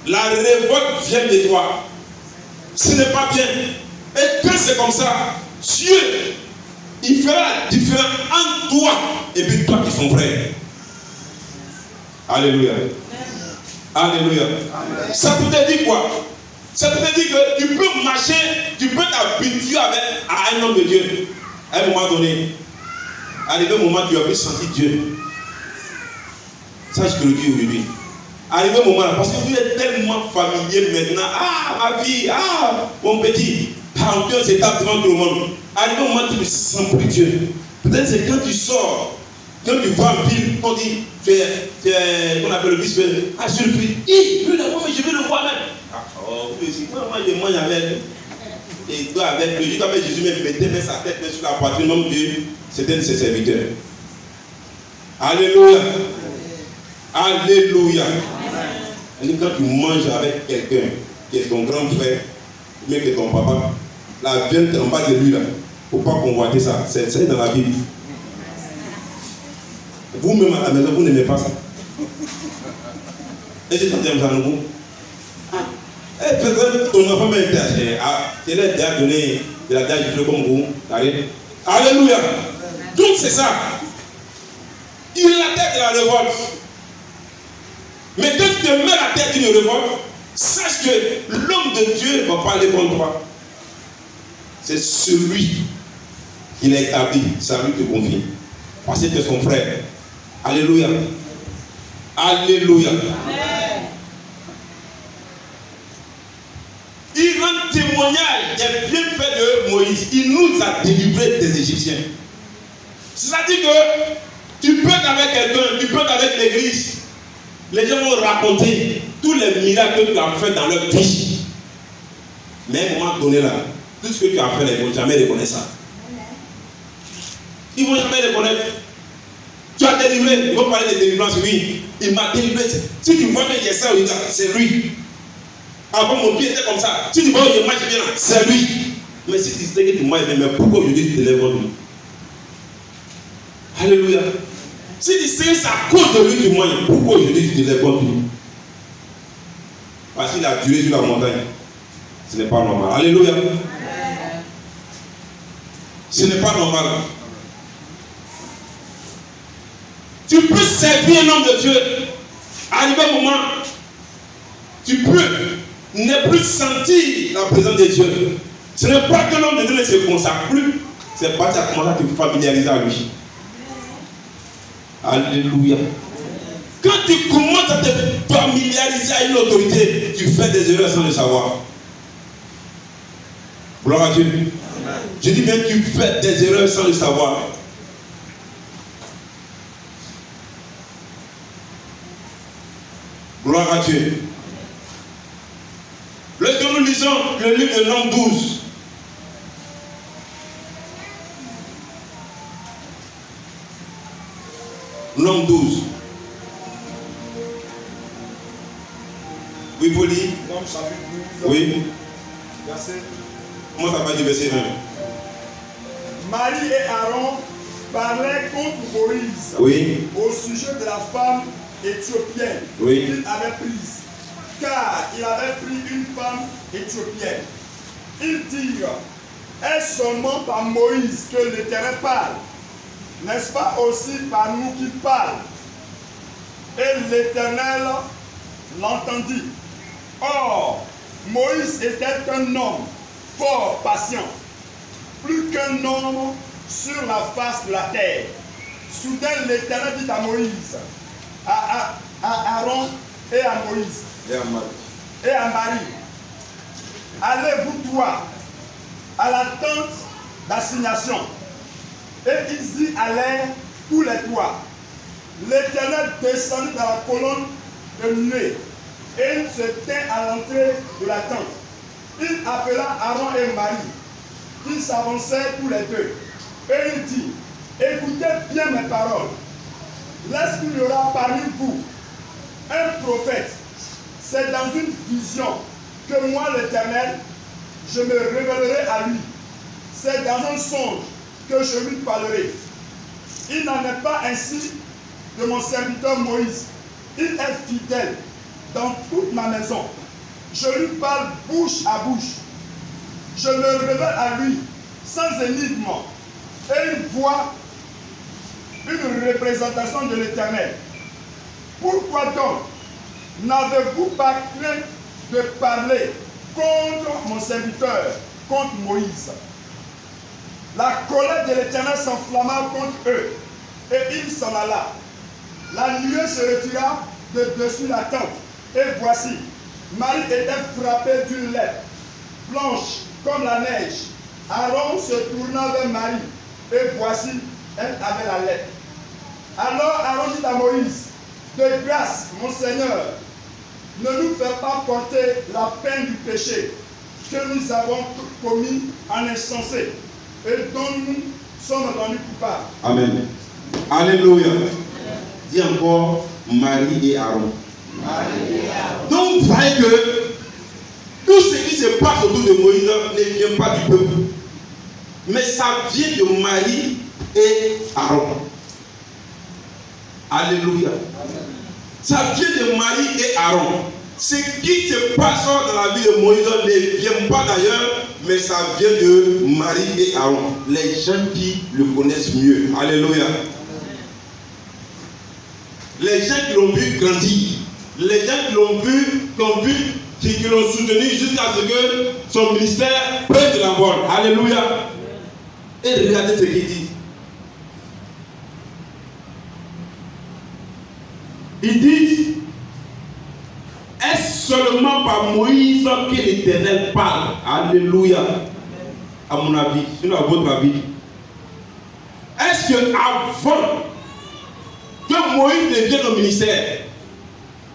La révolte vient de toi. Ce n'est pas bien. Et quand c'est comme ça, Dieu, il fera la différence entre toi et puis toi qui es son frère. Alléluia. Alléluia. Ça peut te dire quoi? Ça peut te dire que tu peux marcher, tu peux t'habituer à un homme de Dieu. À un moment donné, arrivé au moment où tu as pu sentir Dieu. Ça, je te le dis aujourd'hui. Arrivé au moment là, parce que vous êtes tellement familier maintenant. Ah, ma vie, ah, mon petit. Ah, Dieu s'étape devant tout le monde. Arrivé au moment où tu ne sens plus Dieu. Peut-être c'est quand tu sors, quand tu vas en ville, on dit, qu'on appelle le vice-président. Ah, je le fais. Je vais le voir même. Oh, moi je mange avec. Et toi avec lui, quand Jésus mettait sa tête sur la poitrine, même Dieu, c'était un de ses serviteurs. Alléluia. Alléluia. Et quand tu manges avec quelqu'un qui est ton grand frère, mais qui est ton papa, la viande en bas de lui là, il ne faut pas convoiter ça. C'est dans la Bible. Vous-même à la maison, vous n'aimez pas ça. Et j'ai tenté un nouveau. Ton enfant m'a été acheté. Tu l'as déjà donné de la dage du comme vous. Alléluia. Donc c'est ça. Il a la tête de la révolte. Mais quand tu te mets la tête d'une révolte, sache que l'homme de Dieu va parler contre toi. C'est celui qui l'a établi, ça lui te confie. Parce que c'est son frère. Alléluia. Alléluia. Amen. Il rend témoignage des bienfaits de Moïse. Il nous a délivrés des Égyptiens. C'est-à-dire que tu peux être avec quelqu'un, tu peux être avec l'église. Les gens vont raconter tous les miracles que tu as fait dans leur vie. Mais à un moment donné là, tout ce que tu as fait, ils ne vont jamais reconnaître ça. Ils ne vont jamais reconnaître. Tu as délivré, ils vont parler de délivrance, oui. Il m'a délivré. Si tu vois que j'ai ça, c'est lui. Avant mon pied était comme ça. Si tu vois que je marche bien, c'est lui. Mais si tu sais que tu marches bien, mais pourquoi aujourd'hui tu te lèves contre lui? Alléluia. Si tu sais que c'est à cause de lui que tu manges, pourquoi aujourd'hui tu te lèves contre lui? Parce qu'il a duré sur la montagne. Ce n'est pas normal. Alléluia. Ce n'est pas normal. Tu peux servir un homme de Dieu. Arrivé un moment, tu peux ne plus sentir la présence de Dieu. Ce n'est pas que l'homme de Dieu ne se consacre plus. C'est pas que tu as commencé à te familiariser à lui. Alléluia. Quand tu commences à te familiariser à une autorité, tu fais des erreurs sans le savoir. Gloire à Dieu. Je dis bien, tu fais des erreurs sans le savoir. Gloire à Dieu. Lorsque nous lisons le livre de Nombre 12, Nombre 12. Oui, vous lire. Nombre chapitre 12. Oui. Verset. Comment ça va du verset 1? Marie et Aaron parlaient contre Moïse. Oui. Au sujet de la femme éthiopienne Oui. qu'il avait prise. Car il avait pris une femme éthiopienne. Ils dirent, est-ce seulement par Moïse que l'Éternel parle? N'est-ce pas aussi par nous qu'il parle? Et l'Éternel l'entendit. Or, Moïse était un homme fort patient, plus qu'un homme sur la face de la terre. Soudain, l'Éternel dit à Moïse, à Aaron et à Moïse, et à Marie, allez vous trois à la tente d'assignation. Et ils y allèrent tous les trois. L'Éternel descendit dans la colonne de nuée et il se tint à l'entrée de la tente. Il appela Aaron et Marie, qui s'avançaient tous les deux. Et il dit, écoutez bien mes paroles. Lorsqu'il y aura parmi vous un prophète, c'est dans une vision que moi l'Éternel, je me révélerai à lui. C'est dans un songe que je lui parlerai. Il n'en est pas ainsi de mon serviteur Moïse. Il est fidèle dans toute ma maison. Je lui parle bouche à bouche. Je me révèle à lui sans énigme. Et il voit une représentation de l'Éternel. Pourquoi donc n'avez-vous pas craint de parler contre mon serviteur, contre Moïse? La colère de l'Éternel s'enflamma contre eux, et il s'en alla. La nuée se retira de dessus la tente, et voici, Marie était frappée d'une lèpre, blanche comme la neige. Aaron se tourna vers Marie, et voici, elle avait la lèpre. Alors Aaron dit à Moïse, de grâce, mon Seigneur, ne nous fais pas porter la peine du péché que nous avons commis en insensé et dont nous sommes rendus coupables. Amen. Alléluia. Dis encore Marie et Aaron. Donc vous voyez que tout ce qui se passe autour de Moïse ne vient pas du peuple, mais ça vient de Marie et Aaron. Alléluia. Ça vient de Marie et Aaron. Ce qui se passe dans la vie de Moïse ne vient pas d'ailleurs, mais ça vient de Marie et Aaron. Les gens qui le connaissent mieux. Alléluia. Les gens qui l'ont vu grandir. Les gens qui l'ont vu, qui l'ont soutenu jusqu'à ce que son ministère prenne de la vol. Alléluia. Et regardez ce qu'il dit. Ils disent, est-ce seulement par Moïse que l'Éternel parle? Alléluia. À mon avis, sinon à votre avis. Est-ce que avant que Moïse ne vienne au ministère,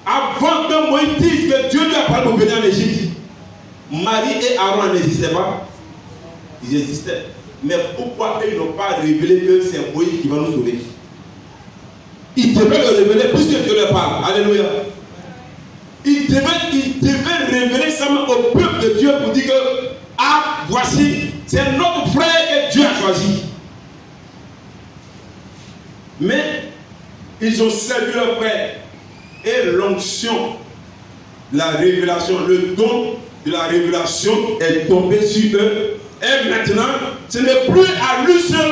avant que Moïse dise que Dieu lui a parlé pour venir en Égypte, Marie et Aaron n'existaient pas? Ils existaient. Mais pourquoi ils n'ont pas révélé que c'est Moïse qui va nous sauver? Ils devaient le révéler puisque Dieu leur parle. Alléluia. Ils devaient révéler ça au peuple de Dieu pour dire que, ah, voici, c'est notre frère que Dieu a choisi. Mais ils ont servi leur frère. Et l'onction, la révélation, le don de la révélation est tombé sur eux. Et maintenant, ce n'est plus à lui seul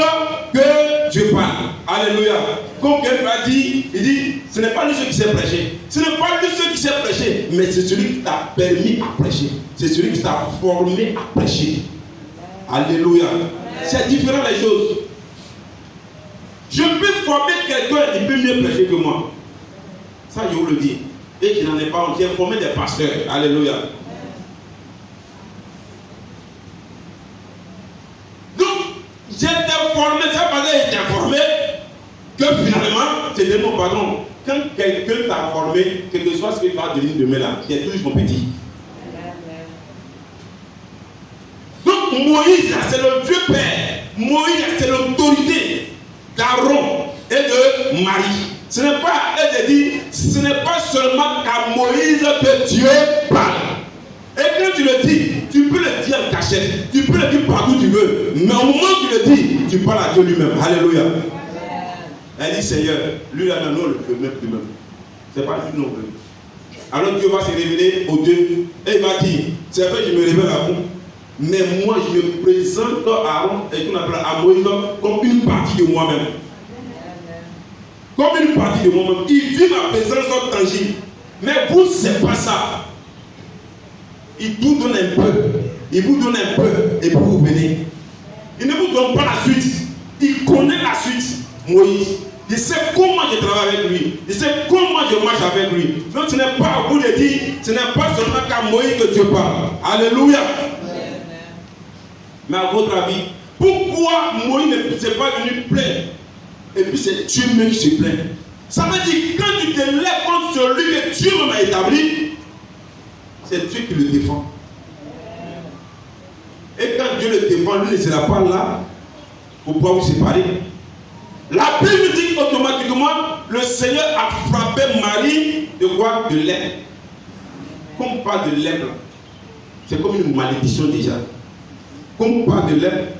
que Dieu parle. Alléluia. Comme quelqu'un a dit, il dit, ce n'est pas lui seul qui sait prêcher. Ce n'est pas lui seul qui sait prêcher, mais c'est celui qui t'a permis à prêcher. C'est celui qui t'a formé à prêcher. Alléluia. C'est différent les choses. Je peux former quelqu'un, il peut mieux prêcher que moi. Ça, je vous le dis. Et je n'en ai pas, j'ai formé des pasteurs. Alléluia. Donc, j'étais formé, ça veut dire j'étais formé, que finalement, c'est mon patron. Quand quelqu'un t'a formé, quel que soit ce que tu vas devenir demain là, tu es toujours mon petit. Donc, Moïse, c'est le vieux père. Moïse, c'est l'autorité d'Aaron et de Marie. Ce n'est pas, elle dit, ce n'est pas seulement qu'à Moïse que Dieu parle. Et quand tu le dis, tu peux le dire en cachette, tu peux le dire partout où tu veux. Mais au moment où tu le dis, tu parles à Dieu lui-même. Alléluia. Elle dit, Seigneur, lui là, non, le peut même lui-même. Ce n'est pas lui non plus. Alors Dieu va se révéler aux deux. Et il va dire, c'est vrai que je me révèle à vous. Mais moi, je me présente à Aaron et qu'on appelle à Moïse comme une partie de moi-même. Comme une partie de moi-même. Il vit ma présence tangible. Mais vous, c'est pas ça. Il vous donne un peu. Il vous donne un peu et puis vous venez. Il ne vous donne pas la suite. Il connaît la suite. Moïse. Il sait comment je travaille avec lui. Il sait comment je marche avec lui. Donc ce n'est pas à vous de dire, ce n'est pas seulement qu'à Moïse que Dieu parle. Alléluia. Mais à votre avis, pourquoi Moïse ne s'est pas venu plaindre? Et puis c'est Dieu même qui se plaint. Ça veut dire que quand tu te lèves contre celui que Dieu même a établi, c'est Dieu qui le défend. Et quand Dieu le défend, lui ne sera pas là pour pouvoir vous séparer. La Bible dit automatiquement, le Seigneur a frappé Marie de quoi? De lèpre. Comme on parle de lèpre, c'est comme une malédiction déjà. Comme on parle de lèpre,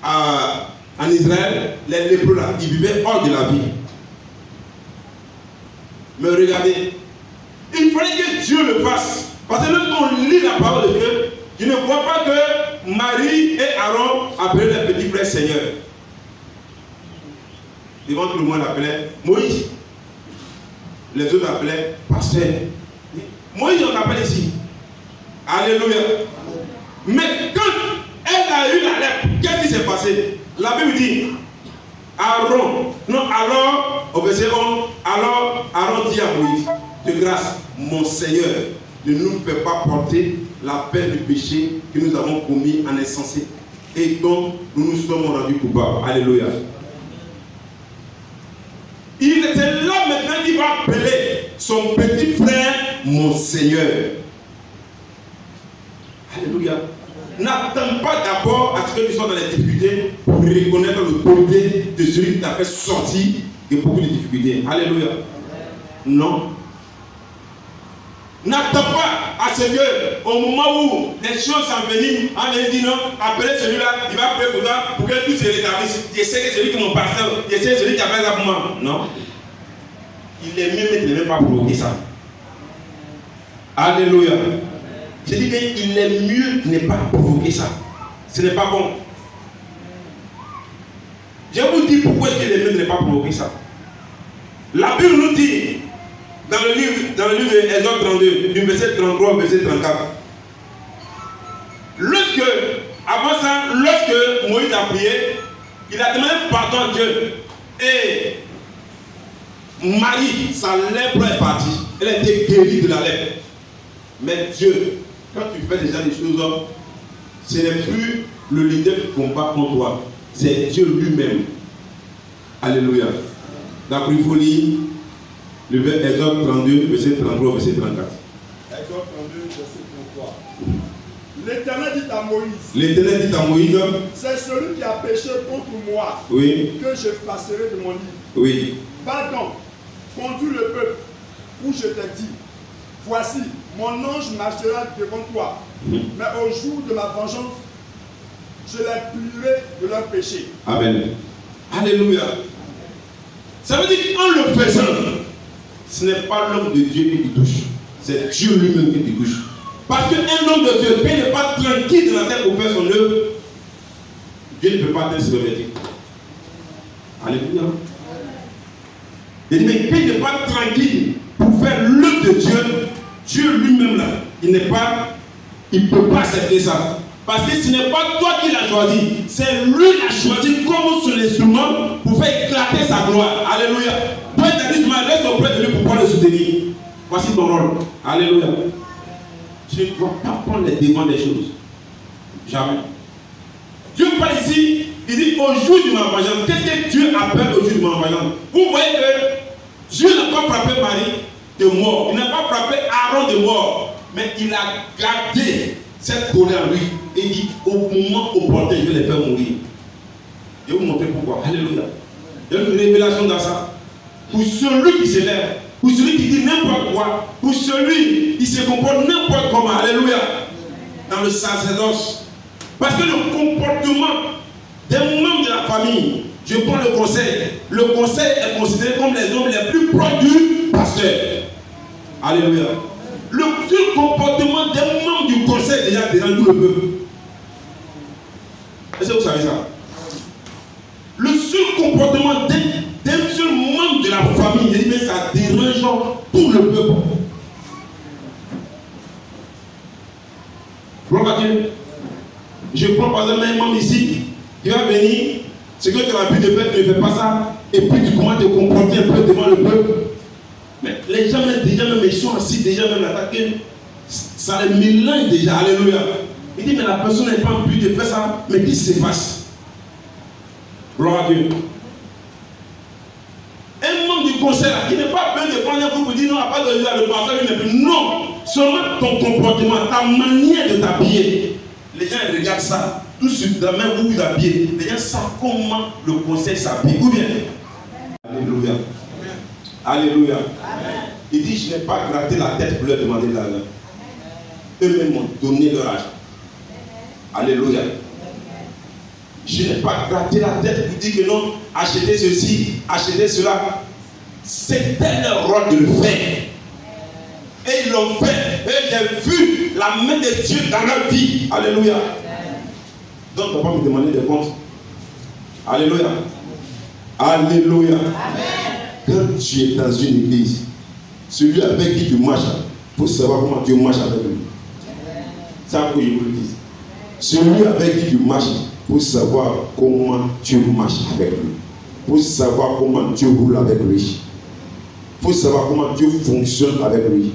en Israël, les lépreux là, ils vivaient hors de la vie. Mais regardez, il fallait que Dieu le fasse. Parce que lorsqu'on lit la parole de Dieu, tu ne vois pas que Marie et Aaron appelaient les petits frères Seigneur. Devant tout le monde l'appelait Moïse. Les autres l'appelaient pasteur. Moïse, on l'appelle ici. Alléluia. Mais quand elle a eu la lèpre, qu'est-ce qui s'est passé? La Bible dit, Aaron, non, alors, au verset 11, alors Aaron dit à Moïse, de grâce, mon Seigneur, ne nous fais pas porter la peine du péché que nous avons commis en insensé et dont nous nous sommes rendus coupables. Alléluia. Il était là maintenant qu'il va appeler son petit frère mon Seigneur. Alléluia. N'attends pas d'abord à ce que tu sois dans les difficultés pour reconnaître l'autorité de celui qui t'a fait sortir de beaucoup de difficultés. Alléluia. Non. N'attends pas à ce que, au moment où les choses s'enveniment, on dit non, appelez celui-là, il va prier pour toi pour que tout se rétablisse. Je sais que celui qui est mon pasteur, je sais que celui qui a fait ça pour moi. Non. Il est mieux, mais il ne même pas provoquer ça. Alléluia. Je dis qu'il est mieux de ne pas provoquer ça. Ce n'est pas bon. Je vous dis pourquoi il est mieux de ne pas provoquer ça. La Bible nous dit, dans le livre de Exode 32, du verset 33 au verset 34, avant ça, lorsque Moïse a prié, il a demandé pardon à Dieu. Et Marie, sa lèpre est partie. Elle a été guérie de la lèpre. Mais Dieu, quand tu fais déjà des choses, ce n'est plus le leader qui combat contre toi. C'est Dieu lui-même. Alléluia. Donc il faut lire le Exode 32, verset 33, verset 34. Exode 32, verset 33. L'Éternel dit à Moïse. L'Éternel dit à Moïse. C'est celui qui a péché contre moi. Oui. Que j'effacerai de mon livre. Oui. Va donc, conduis le peuple où je t'ai dit. Voici, mon ange marchera devant toi. Mais au jour de ma vengeance, je les plierai de leur péché. Amen. Alléluia. Ça veut dire qu'en le faisant, ce n'est pas l'homme de Dieu qui touche. C'est Dieu lui-même qui touche. Parce qu'un homme de Dieu qui n'est pas tranquille de la terre pour faire son œuvre, Dieu ne peut pas être revêtu. Alléluia. Il dit, mais qui n'est pas tranquille pour faire l'œuvre de Dieu, Dieu lui-même là, il ne peut pas accepter ça. Parce que ce n'est pas toi qui l'as choisi, c'est lui qui l'a choisi comme son instrument pour faire éclater sa gloire. Alléluia. Toi, tu as dit, reste auprès de lui pour pouvoir le soutenir. Voici ton rôle. Alléluia. Tu ne dois pas prendre les devants des choses. Jamais. Dieu parle ici, il dit au jour de ma vengeance. Qu'est-ce que Dieu appelle au jour de ma vengeance? Vous voyez que Dieu n'a pas frappé Marie de mort. Il n'a pas frappé Aaron de mort. Mais il a gardé cette colère en lui. Et il dit au moment opportun, je vais les faire mourir. Je vais vous montrer pourquoi. Alléluia. Il y a une révélation dans ça. Pour celui qui s'élève, pour celui qui dit n'importe quoi, pour celui qui se comporte n'importe comment. Alléluia. Dans le sacerdoce. Parce que le comportement des membres de la famille, je prends le conseil. Le conseil est considéré comme les hommes les plus proches du pasteur. Alléluia. Le seul comportement des membres du conseil déjà dérange tout le peuple. Est-ce que vous savez ça? Le seul comportement d'un seul membre de la famille, mais ça dérange tout le peuple. Gloire à Dieu. Je prends par exemple un membre ici, qui va venir, ce que tu as l'habitude de faire, tu ne fais pas ça, et puis tu commences à te comporter un peu devant le peuple. Mais les gens déjà même ils sont assis, déjà même attaqués, ça les mélange déjà. Alléluia. Il dit mais la personne n'est pas en but de faire ça, mais qu'est-ce qui se passe? Gloire à Dieu. Un membre du conseil là, qui n'est pas besoin de prendre un coup pour dire non, à part de le pasteur lui n'est plus. Non, seulement ton comportement, ta manière de t'habiller. Les gens ils regardent ça, tout sur la main où vous habillez. Les gens savent comment le conseil s'habille. Ou bien? Alléluia. Alléluia. Amen. Il dit, je n'ai pas gratté la tête pour leur demander de l'argent. Eux-mêmes m'ont donné leur argent. Alléluia. Je n'ai pas gratté la tête pour dire que non, achetez ceci, achetez cela. C'était leur rôle de le faire. Et ils l'ont fait. Et j'ai vu la main de Dieu dans leur vie. Alléluia. Donc, on ne va pas me demander des comptes. Alléluia. Alléluia. Amen. Quand tu es dans une église, celui avec qui tu marches, il faut savoir comment tu marches avec lui. Ça, il faut que je vous le dise. Celui avec qui tu marches, il faut savoir comment tu marches avec lui. Il faut savoir comment tu roules avec lui. Il faut savoir comment Dieu fonctionne avec lui.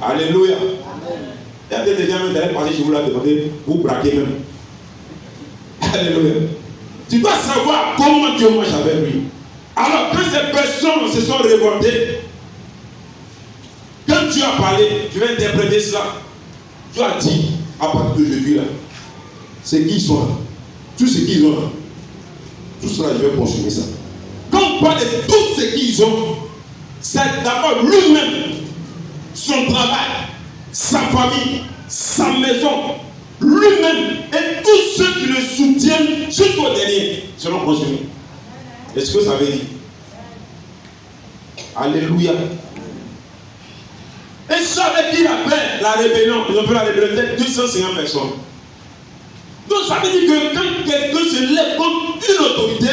Alléluia. Il y a des gens qui allaient passer chez vous là, demander, vous braquez même. Alléluia. Tu dois savoir comment Dieu marche avec lui. Alors, quand ces personnes se sont révoltées, quand Dieu Dieu a parlé, je vais interpréter cela. Dieu a dit, à partir d'aujourd'hui là, c'est qui ils sont là. Tout ce qu'ils ont là. Tout cela, je vais consommer ça. Quand on parle de tout ce qu'ils ont, c'est d'abord lui-même, son travail, sa famille, sa maison, lui-même et tous ceux qui le soutiennent jusqu'au dernier seront consumés. Est-ce que ça veut dire? Alléluia. Et ça veut dire après la rébellion, ils ont fait la rébellion de 250 personnes. Donc ça veut dire que quand quelqu'un se lève contre une autorité,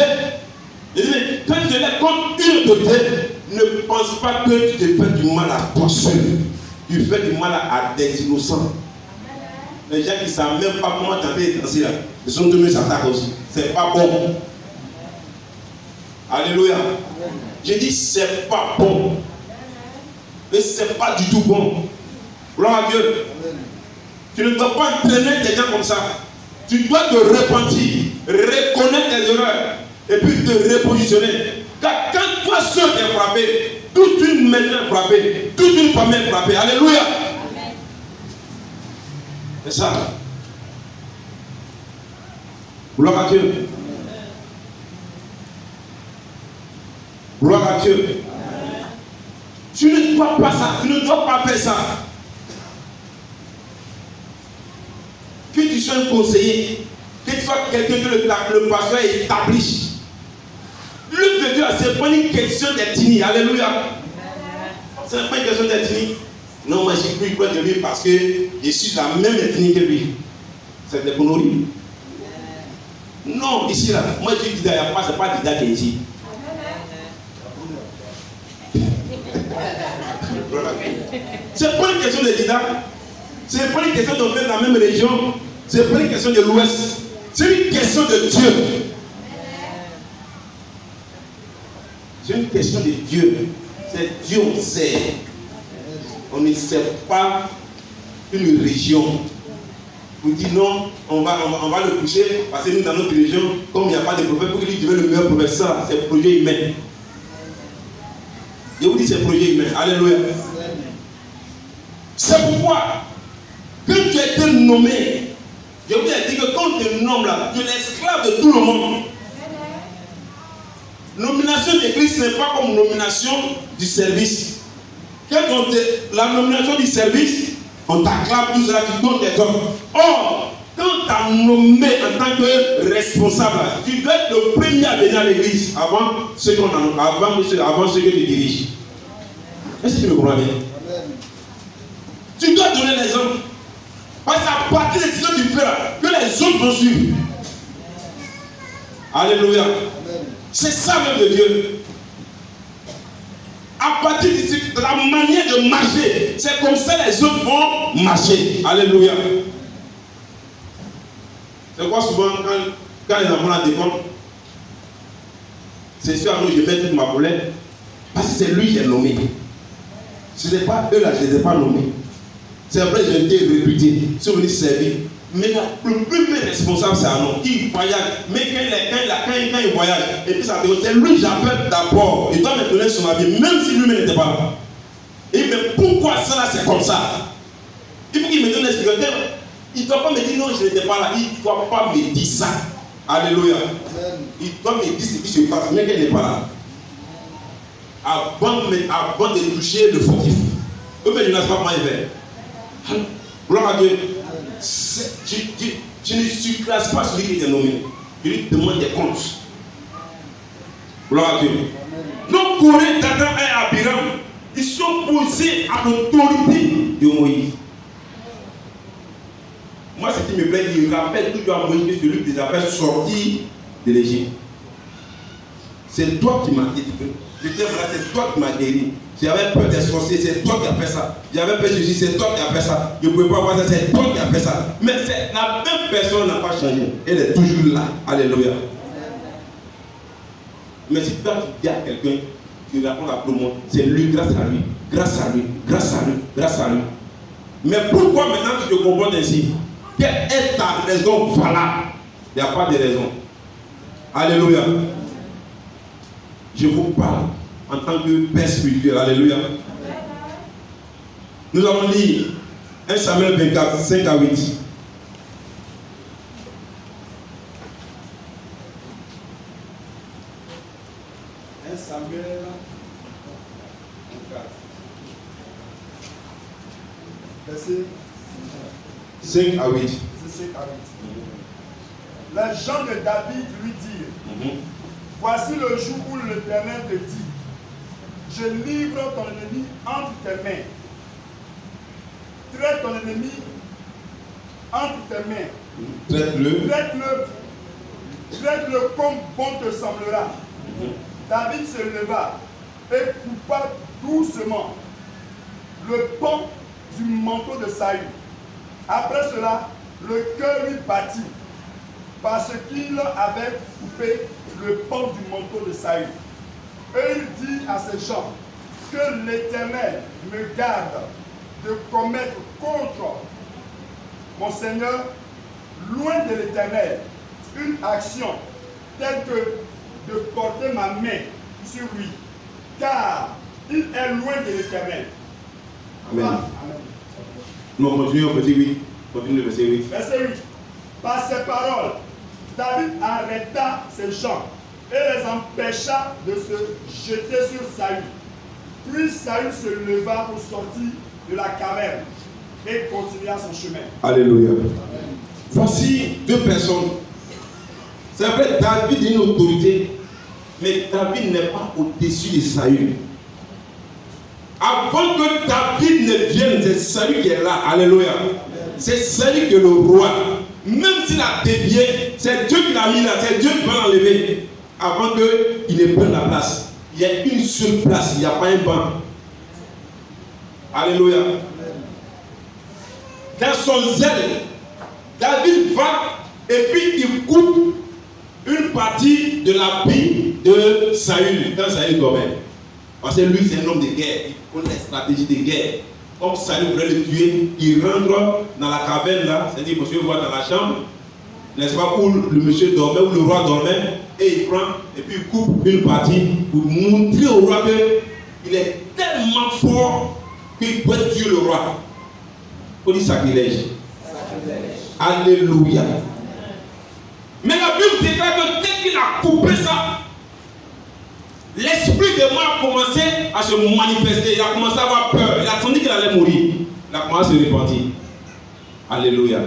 quand tu te lèves contre une autorité, ne pense pas que tu te fais du mal à toi seul. Tu fais du mal à des innocents. Les gens qui ne savent même pas comment tenter de danser là, ils sont tous s'attaquent aussi. C'est pas bon. Alléluia. J'ai dit c'est pas bon. Et c'est pas du tout bon. Gloire à Dieu. Tu ne dois pas entraîner des gens comme ça. Tu dois te repentir, reconnaître tes erreurs et puis te repositionner. Car quand toi seul t'es frappé, toute une maison est frappée, toute une famille est frappée. Alléluia. C'est ça. Gloire à Dieu. Gloire à Dieu. Tu ne dois pas ça, tu ne dois pas faire ça. Que tu sois un conseiller, que tu sois quelqu'un que le pasteur établit. L'œuvre de Dieu, ce n'est pas une question d'ethnie. Alléluia. Ce n'est pas une question d'ethnie. Non, moi j'ai pris quoi de lui parce que je suis la même ethnie que lui. C'est des conneries. Non, ici là, moi je dis d'ailleurs pas, c'est pas Dida qui est ici. C'est pas une question de Dida. C'est pas une question de faire la même région. C'est pas une question de l'Ouest. C'est une question de Dieu. C'est une question de Dieu. C'est Dieu, on sait. On ne sait pas une région. Vous dites non, on va le pousser parce que nous, dans notre région, comme il n'y a pas de prophète, pour qu'il devienne le meilleur professeur, c'est le projet humain. Je vous dis, c'est le projet humain. Alléluia. C'est pourquoi, quand tu as été nommé, je vous ai dit que quand on te nomme là, tu es l'esclave de tout le monde. Nomination d'église, ce n'est pas comme nomination du service. La nomination du service, on t'acclame tout cela, tu donnes des hommes. Or, quand on t'a nommé en tant que responsable, tu dois être le premier à venir à l'église avant ceux que tu diriges. Est-ce que tu me comprends bien? Tu dois donner l'exemple. Parce qu'à partir de ce que tu fais là, que les autres vont suivre. Alléluia. C'est ça l'œuvre de Dieu. À partir de la manière de marcher, c'est comme ça les autres vont marcher. Alléluia. C'est quoi souvent quand les enfants la décomptent? C'est sûr à nous, je mets toute ma colère. Parce que c'est lui qui est nommé. Ce n'est pas eux là, je ne les ai pas nommés. C'est vrai, j'ai été réputé. Si on est servi. Mais le premier responsable, c'est un homme qui voyage. Mais quand il voyage, et puis ça c'est lui que j'appelle d'abord. Il doit me donner son avis, même si lui-même n'était pas là. Et mais pourquoi ça là, c'est comme ça? Il faut qu'il me donne l'explication. Il ne doit pas me dire non, je n'étais pas là. Il ne doit pas me dire ça. Alléluia. Il doit me dire ce qui se passe, mais qu'elle n'est pas là. Avant de toucher le fautif. Eux, mais je ne sais pas comment il fait. Gloire à Dieu. Tu ne surclasses pas celui qui est nommé. Tu lui demandes des comptes. Gloire à Dieu. Nos Corée, Dathan et Abiram, ils sont posés à l'autorité de Moïse. Moi, ce qui me plaît, il rappelle toujours à Moïse que celui qui les a fait sortir de l'Égypte. C'est toi qui m'as dit. C'est toi qui m'as guéri. J'avais peur des sorciers, c'est toi qui as fait ça. J'avais peur de ceci, c'est toi qui as fait ça. Je ne pouvais pas voir ça, c'est toi qui as fait ça. Mais la même personne n'a pas changé. Elle est toujours là. Alléluia. Mais si toi tu dis à quelqu'un, tu réponds à tout le monde, c'est lui, grâce à lui, grâce à lui, grâce à lui, grâce à lui. Mais pourquoi maintenant tu te comportes ainsi? Quelle est ta raison valable? Il n'y a pas de raison. Alléluia. Je vous parle en tant que père spirituel. Alléluia. Nous allons lire 1 Samuel 24, 5 à 8. 1 Samuel 24. Verset 5 à 8. 5 à 8. Les gens de David lui dirent, voici le jour où l'Éternel te dit, je livre ton ennemi entre tes mains. Traite ton ennemi entre tes mains. Traite-le. Traite-le comme bon te semblera. David se leva et coupa doucement le pan du manteau de Saül. Après cela, le cœur lui battit parce qu'il avait coupé le pan du manteau de Saül. Et il dit à ses gens, que l'Éternel me garde de commettre contre mon Seigneur, loin de l'Éternel, une action telle que de porter ma main sur lui, car il est loin de l'Éternel. Amen. Amen. Non, continue au verset 8. Continue le verset 8. Verset 8. Par ces paroles, David arrêta ses gens et les empêcha de se jeter sur Saül. Puis Saül se leva pour sortir de la caverne et continua son chemin. Alléluia. Voici deux personnes. C'est vrai, David est une autorité, mais David n'est pas au-dessus de Saül. Avant que David ne vienne, c'est Saül qui est là. Alléluia. C'est Saül qui est le roi. Même s'il a dévié, c'est Dieu qui l'a mis là, c'est Dieu qui va l'enlever. Avant qu'il ne prenne la place. Il y a une seule place, il n'y a pas un banc. Alléluia. Dans son zèle, David va et puis il coupe une partie de la vie de Saül quand Saül dormait. Parce que lui, c'est un homme de guerre. Il connaît les stratégies de guerre. Comme Saül voulait le tuer, il rentre dans la caverne là, c'est-à-dire monsieur voit dans la chambre, n'est-ce pas, où le monsieur dormait, où le roi dormait, et il prend et puis il coupe une partie pour montrer au roi qu'il est tellement fort qu'il peut tuer le roi. Il faut dire sacrilège. Alléluia. Mais la Bible déclare que dès qu'il a coupé ça, l'esprit de mort a commencé à se manifester. Il a commencé à avoir peur. Il a senti qu'il allait mourir. Il a commencé à se repentir. Alléluia.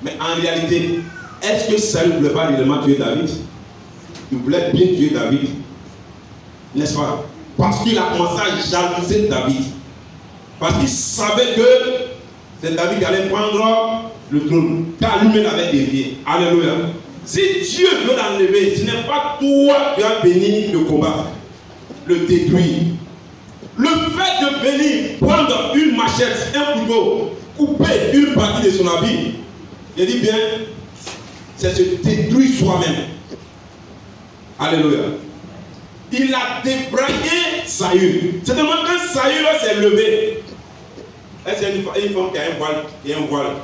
Mais en réalité, est-ce que Saül ne voulait pas réellement tuer David? Il voulait bien tuer David. N'est-ce pas? Parce qu'il a commencé à jalouser David. Parce qu'il savait que c'est David qui allait prendre le trône. Car lui-même avait dévié. Alléluia. Si Dieu veut l'enlever, ce n'est pas toi qui vas venir le combattre, le détruire. Le fait de venir prendre une machette, un couteau, couper une partie de son habit, je dis bien, c'est se détruire soi-même. Alléluia. Il a débraillé Saül. C'est seulement quand Saül s'est levé. Est-ce qu'il y a une femme qui a un voile,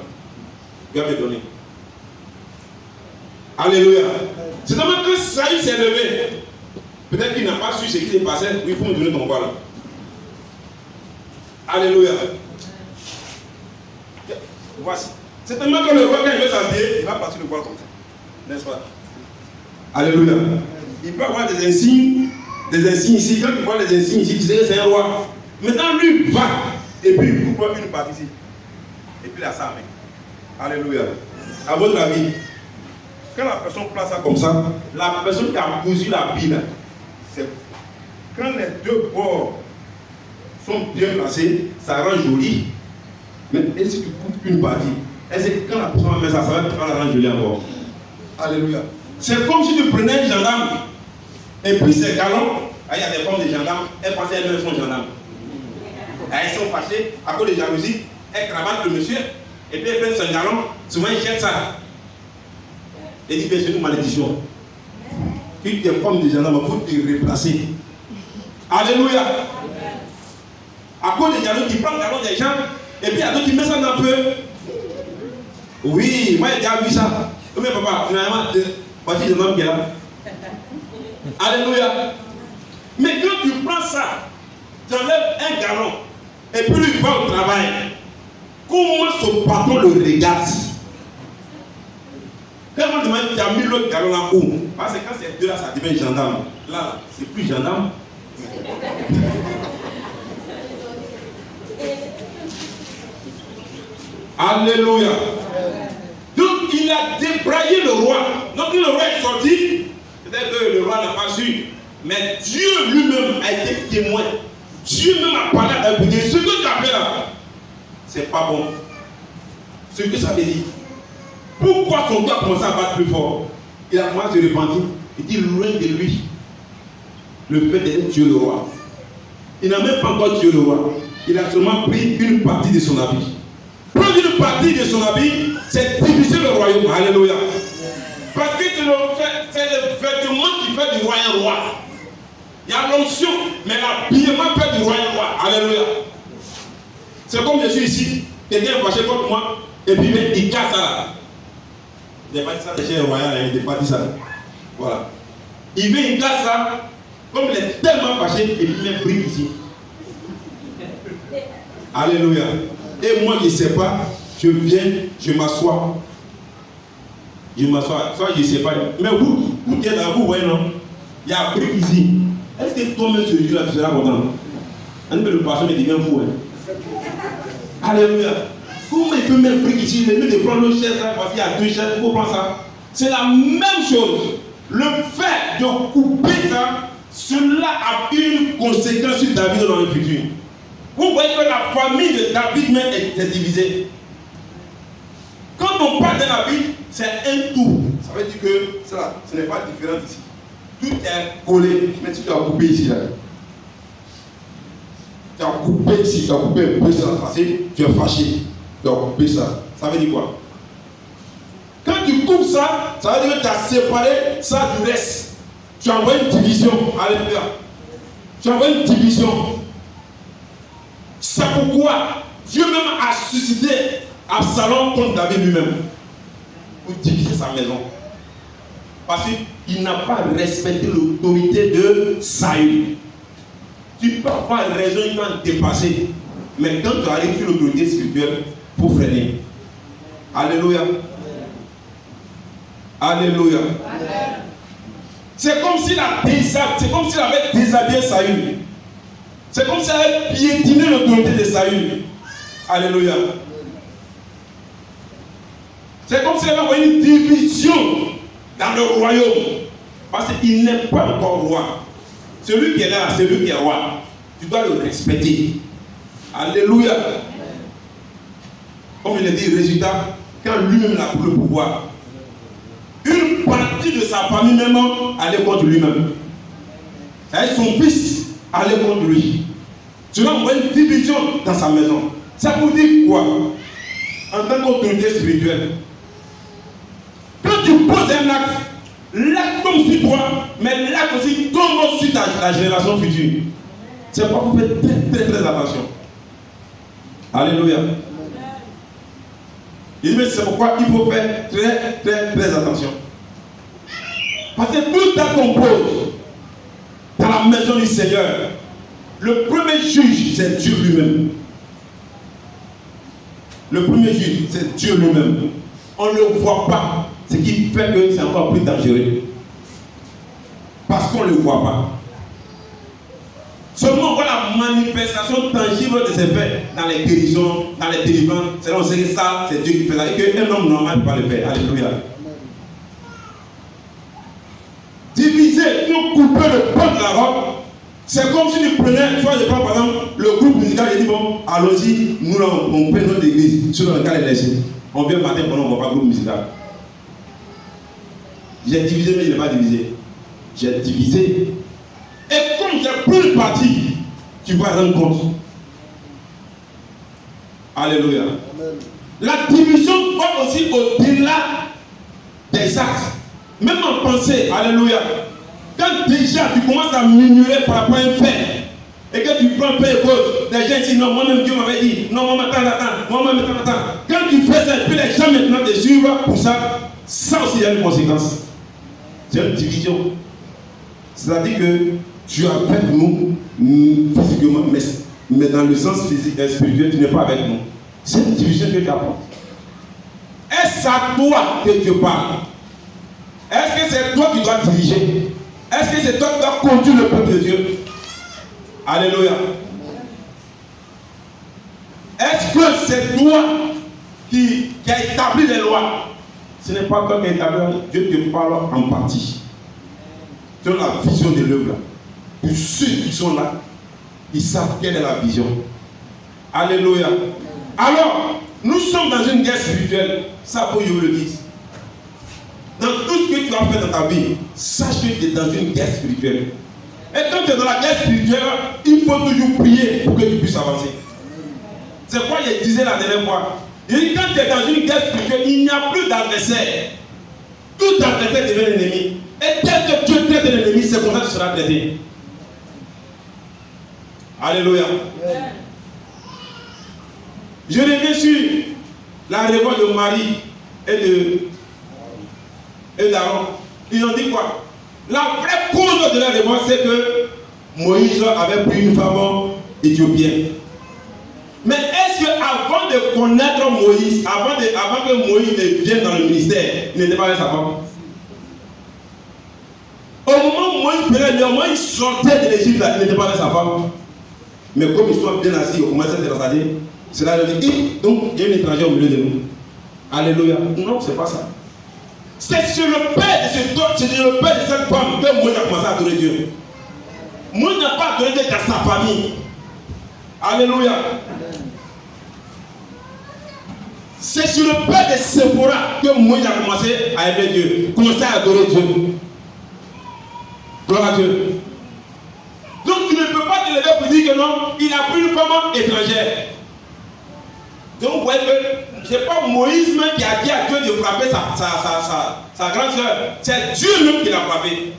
qui va me donner? Alléluia. C'est seulement quand Saül s'est levé. Peut-être qu'il n'a pas su ce qui s'est passé. Oui, il faut me donner ton voile. Alléluia. Voici. C'est tellement que le roi, quand il veut s'habiller, il va passer le voile comme ça. N'est-ce pas? Alléluia. Il peut avoir des insignes ici. Quand il voit les insignes ici, tu sais que c'est un roi. Maintenant, lui va. Et puis il coupe une partie ici. Et puis il a ça avec. Alléluia. À votre avis, quand la personne place ça comme ça, la personne qui a cousu la bille, c'est quand les deux bords sont bien placés, ça rend joli. Mais est-ce que tu coupes une partie? Est-ce que quand la personne met ça, ça va te rendre joli encore? Alléluia. C'est comme si tu prenais un gendarme et puis ses galons, il y a des formes de gendarmes, elles pensaient elles-mêmes sont gendarmes. Elles sont fâchées à cause de jalousie, elles cravatent le monsieur et puis elles prennent son galon, souvent ils jettent ça. Et dit, c'est une malédiction. Tu es forme de gendarme, il faut te replacer. Alléluia. À cause des jalousies, tu prends le galon des gens et puis il y a d'autres qui mettent ça dans le feu. Oui, moi j'ai déjà vu ça. Mais papa, finalement, voici le homme qui est là. Alléluia. Mais quand tu prends ça, tu enlèves un galon et puis lui il va au travail. Comment son patron le regarde? Quand on demande tu as mis l'autre galon là où? Parce que quand c'est deux là, ça devient gendarme. Là, c'est plus gendarme. Alléluia. Donc il a débraillé le roi. Donc le roi est sorti. Peut-être que le roi n'a pas su. Mais Dieu lui-même a été témoin. Dieu même a parlé à Écoutez, ce que tu as fait là, c'est pas bon. Ce que ça veut dire. Pourquoi son cœur a commencé à battre plus fort? Il a commencé à se repentir. Il dit loin de lui le fait d'être tué le roi. Il n'a même pas encore tué le roi. Il a seulement pris une partie de son habit. Prendre une partie de son habit, c'est diviser le royaume. Alléluia. Parce que c'est le vêtement qui fait du roi un roi. Il y a l'onction, mais l'habillement fait du roi un roi. Alléluia. C'est comme je suis ici, quelqu'un est fâché contre moi, et puis il casse ça là. Il n'a pas dit ça, c'est royal, il n'a pas dit ça. Voilà. Il vient, il casse ça, comme il est tellement fâché, et puis il met brique ici. Alléluia. Et moi, je ne sais pas, je viens, je m'assois. Je m'assois, soit je ne sais pas. Mais vous qui êtes là, vous voyez, non? Il y a un brique ici. Est-ce que toi-même, ce Dieu-là, tu seras content? Un peu le pasteur me devient fou. Hein? Alléluia. Comment il peut mettre brique ici? Il de prendre le chaise là, parce qu'il y a deux chaises, il faut prendre ça. C'est la même chose. Le fait de couper ça, cela a une conséquence sur David dans le futur. Vous voyez que la famille de David même est divisée. Quand on parle de David, c'est un tout. Ça veut dire que ça, ce n'est pas différent ici. Tout est collé. Mais si tu as coupé ici, là, tu as coupé ici, tu as coupé un peu ça, parce que tu es fâché. Tu as coupé ça. Ça veut dire quoi? Quand tu coupes ça, ça veut dire que tu as séparé ça du reste. Tu as envoyé une division. Alléluia. Tu as envoyé une division. C'est pourquoi Dieu même a suscité Absalom contre David lui-même pour diviser sa maison. Parce qu'il n'a pas respecté l'autorité de Saül. Tu peux avoir raison, il m'a dépassé. Mais quand tu arrives sur l'autorité spirituelle, il faut freiner. Alléluia. Alléluia. C'est comme s'il avait déshabillé Saül. C'est comme s'il avait piétiné l'autorité de Saül. Alléluia. C'est comme s'il avait envoyé une division dans le royaume. Parce qu'il n'est pas encore roi. Celui qui est là, c'est lui qui est roi. Tu dois le respecter. Alléluia. Comme il a dit, résultat, quand lui-même a pris le pouvoir, une partie de sa famille même allait contre lui-même. C'est son fils allait contre lui. Cela envoie une division dans sa maison. Ça pour dire quoi? En tant qu'autorité spirituelle, quand tu poses un acte, l'acte tombe sur toi, mais l'acte aussi tombe sur ta génération future. C'est pourquoi vous faites très très attention. Alléluia. Il dit, c'est pourquoi il faut faire très attention. Parce que tout ça qu'on pose dans la maison du Seigneur, le premier juge, c'est Dieu lui-même. Le premier juge, c'est Dieu lui-même. On ne le voit pas, ce qui fait que c'est encore plus dangereux. Parce qu'on ne le voit pas. Seulement on voit la manifestation tangible de ces faits dans les guérisons, dans les délivrances. C'est là on sait que ça, c'est Dieu qui fait ça. Et qu'un homme normal ne peut pas le faire. Alléluia. Diviser, nous couper le pan de la robe, c'est comme si tu prenais, soit je prends par exemple le groupe musical et dit bon, allons-y, nous là, on fait notre église, sur le cas est laissé. On vient le matin pendant qu'on ne voit pas le groupe musical. J'ai divisé, mais je n'ai pas divisé. J'ai divisé. Et comme j'ai pris une partie, tu vas rendre compte. Alléluia. Amen. La division va aussi au-delà des actes. Même en pensée, alléluia. Quand déjà tu commences à murmurer par rapport à un fait, et que tu prends peu et cause, les gens disent non, moi-même Dieu m'avait dit, non, moi attends, moi-même attends. Quand tu fais ça, et puis les gens maintenant te suivent pour ça, ça aussi il y a une conséquence. C'est une division. C'est-à-dire que tu as fait nous physiquement, mais mais dans le sens physique et spirituel, tu n'es pas avec nous. C'est une division que tu apportes. Est-ce à toi que Dieu parle? Est-ce que c'est toi qui dois diriger? Est-ce que c'est toi qui dois conduire le peuple de Dieu? Alléluia. Est-ce que c'est toi qui a établi les lois? Ce n'est pas toi qui as établi. Dieu te parle en partie. Tu as la vision de l'œuvre. Pour ceux qui sont là, ils savent quelle est la vision. Alléluia. Alors, nous sommes dans une guerre spirituelle. Ça, faut que je vous le dise. Dans tout ce que tu as fait dans ta vie, sache que tu es dans une guerre spirituelle. Et quand tu es dans la guerre spirituelle, il faut toujours prier pour que tu puisses avancer. C'est quoi je disais la dernière fois. Il dit, quand tu es dans une guerre spirituelle, il n'y a plus d'adversaire. Tout adversaire devient l'ennemi. Et tel que Dieu traite l'ennemi, c'est comme ça que tu seras traité. Alléluia. Je reviens sur la révolte de Marie et d'Aaron. Ils ont dit quoi? La vraie cause de la révolte, c'est que Moïse avait pris une femme éthiopienne. Mais est-ce qu'avant de connaître Moïse, avant que Moïse ne vienne dans le ministère, il n'était pas avec sa femme? Au moment où Moïse prenait le Moïse sortait de l'Égypte, il n'était pas avec sa femme. Mais comme ils sont bien assis, ils commencent à se rassasier. Cela veut dire, donc il y a une étrangère au milieu de nous. Alléluia. Non, c'est pas ça. C'est sur le père de cette femme que Moïse a commencé à adorer Dieu. Moïse n'a pas adoré Dieu qu'à sa famille. Alléluia. C'est sur le père de Séphora que Moïse a commencé à aimer Dieu, commencé à adorer Dieu. Gloire à Dieu. Donc tu ne peux pas te lever pour dire que non, il a pris une femme étrangère. Donc vous voyez que ce n'est pas Moïse même qui a dit à Dieu de frapper sa grande soeur. C'est Dieu même qui l'a frappé.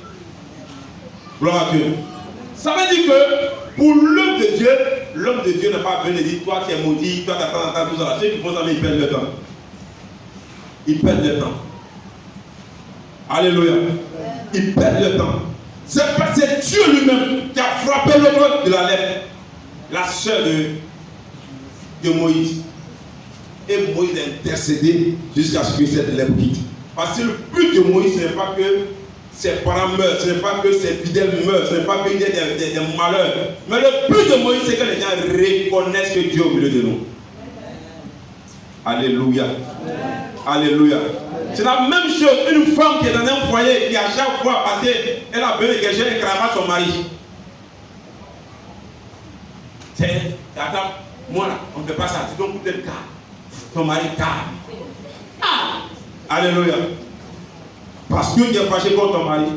Gloire à Dieu. Ça veut dire que pour l'homme de Dieu n'a pas besoin de dire toi tu es maudit, toi tu as tout ça. Ceux qui font ça, ils perdent le temps. Ils perdent le temps. Alléluia. Ils perdent le temps. C'est Dieu lui-même qui a frappé l'autre de la lèpre, la soeur de Moïse. Et Moïse a intercédé jusqu'à ce que cette lèpre quitte. Parce que le but de Moïse, ce n'est pas que ses parents meurent, ce n'est pas que ses fidèles meurent, ce n'est pas qu'il y ait des malheurs. Mais le but de Moïse, c'est que les gens reconnaissent que Dieu est au milieu de nous. Alléluia. Alléluia. C'est la même chose, une femme qui est dans un foyer, qui à chaque fois, parce qu'elle a besoin de quelque chose, elle cravache son mari. Attends, moi là, on ne fait pas ça, tu dois coûter le cas. Ton mari calme. Alléluia. Parce que tu es fâché contre ton mari.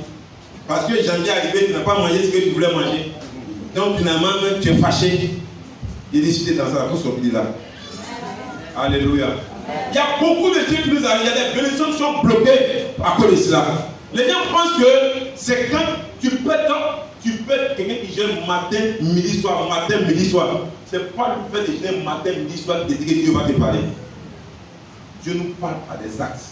Parce que janvier est arrivé, tu n'as pas mangé ce que tu voulais manger. Donc finalement, même tu es fâché. Il décide dans ça, pour sortir de là. Alléluia. Il y a beaucoup de choses qui nous arrivent. Il y a des bénédictions qui sont bloquées à cause de cela. Les gens pensent que c'est quand tu peux quelqu'un qui gère matin, midi, soir, matin, midi, soir. C'est pas le fait de gérer matin, midi, soir qui te dit que Dieu va te parler. Dieu nous parle par des actes.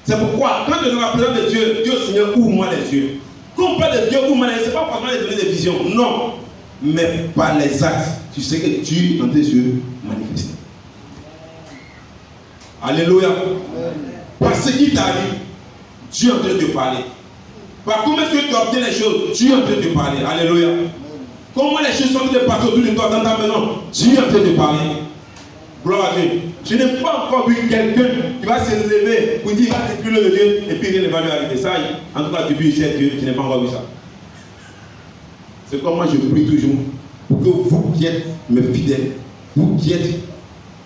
C'est pourquoi, quand tu es dans la présence de Dieu, Dieu Seigneur, ouvre-moi les yeux. Quand on parle de Dieu, ouvre-moi les yeux, ce n'est pas forcément de donner des visions. Non. Mais par les actes, tu sais que Dieu dans tes yeux manifeste. Alléluia. Par ce qui t'arrive, Dieu est en train de te parler. Par comment est-ce que tu obtiens les choses, Dieu est en train de te parler. Alléluia. Comment les choses sont en train de passer autour de toi dans ta maison, Dieu est en train de te parler. Gloire à Dieu. Je n'ai pas encore vu quelqu'un qui va se lever pour dire il va t'écrire le Dieu et puis rien ne va lui arriver. Ça, en tout cas, depuis ici, Dieu, je n'ai pas encore vu ça. C'est comme moi je prie toujours pour que vous qui êtes mes fidèles, vous qui êtes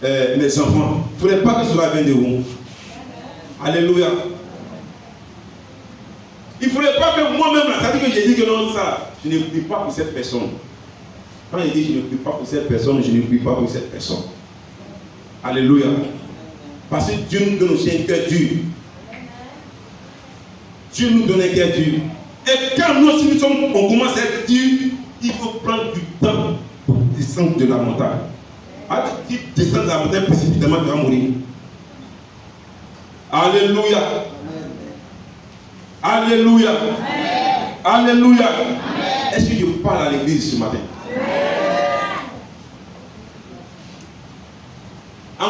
mes enfants, il ne faudrait pas que cela vienne de vous. Alléluia. Il ne faudrait pas que moi-même, ça dit que j'ai dit que non, ça, je ne prie pas pour cette personne. Quand il dit je ne prie pas pour cette personne, je ne prie pas pour cette personne. Alléluia. Parce que Dieu nous donne aussi un cœur dur. Dieu nous donne un cœur dur. Et quand nous aussi on commence à être dur, il faut prendre du temps pour descendre de la montagne. Si tu descends de la montagne précipitamment, tu vas mourir. Alléluia. Alléluia. Alléluia. Est-ce que je parle à l'église ce matin?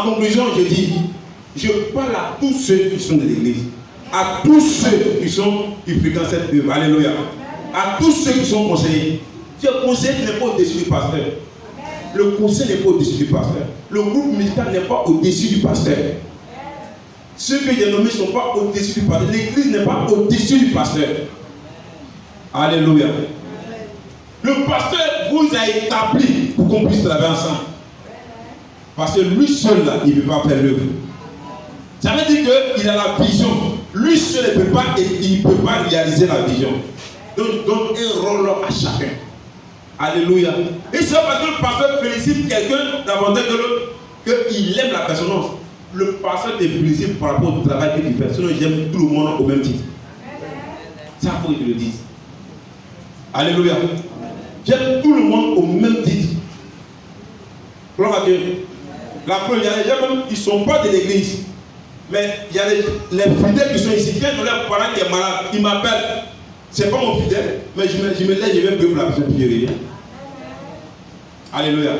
conclusion, je dis, je parle à tous ceux qui sont de l'église, à tous ceux qui fréquentent cette œuvre. Alléluia. À tous ceux qui sont conseillers. Ce conseiller n'est pas au-dessus du pasteur. Le conseil n'est pas au-dessus du pasteur. Le groupe musical n'est pas au-dessus du pasteur. Ceux que j'ai nommés ne sont pas au-dessus du pasteur. L'église n'est pas au-dessus du pasteur. Alléluia. Le pasteur vous a établi pour qu'on puisse travailler ensemble. Parce que lui seul, là, il ne peut pas faire l'œuvre. Ça veut dire qu'il a la vision. Lui seul ne peut pas, il peut pas réaliser la vision. Donc, donne un rôle à chacun. Alléluia. Et c'est parce que le pasteur félicite quelqu'un davantage que l'autre, qu'il aime la personne. Le pasteur te félicite par rapport au travail que tu fais. Sinon, j'aime tout le monde au même titre. C'est ça qu'il faut que je le dise. Alléluia. J'aime tout le monde au même titre. Gloire à Dieu. La preuve, il y a des gens même qui ne sont pas de l'église. Mais il y a les fidèles qui sont ici. Quand leur parent qui est malade, ils m'appellent. Ce n'est pas mon fidèle. Mais je me lève, je vais prier pour la personne qui est. Alléluia.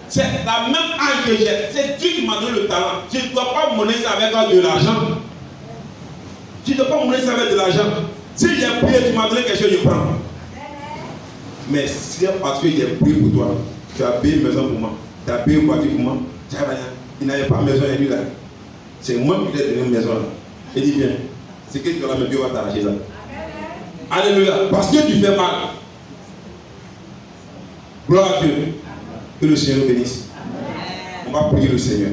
C'est la même âge que j'ai. C'est Dieu qui m'a donné le talent. Je ne dois pas monnaie ça avec de l'argent. Je ne dois pas monnaie ça avec de l'argent. Si j'ai prié, tu m'as donné quelque chose, je prends. Mais c'est parce que j'ai prié pour toi. Tu as payé une maison pour moi. Tu as payé une voiture pour moi. Il n'avait pas de maison à lui là. C'est moi qui lui ai donné une maison là. Il dit bien. C'est que Dieu va t'arracher ça. Alléluia. Parce que tu fais mal. Gloire à Dieu. Que le Seigneur bénisse. On va prier le Seigneur.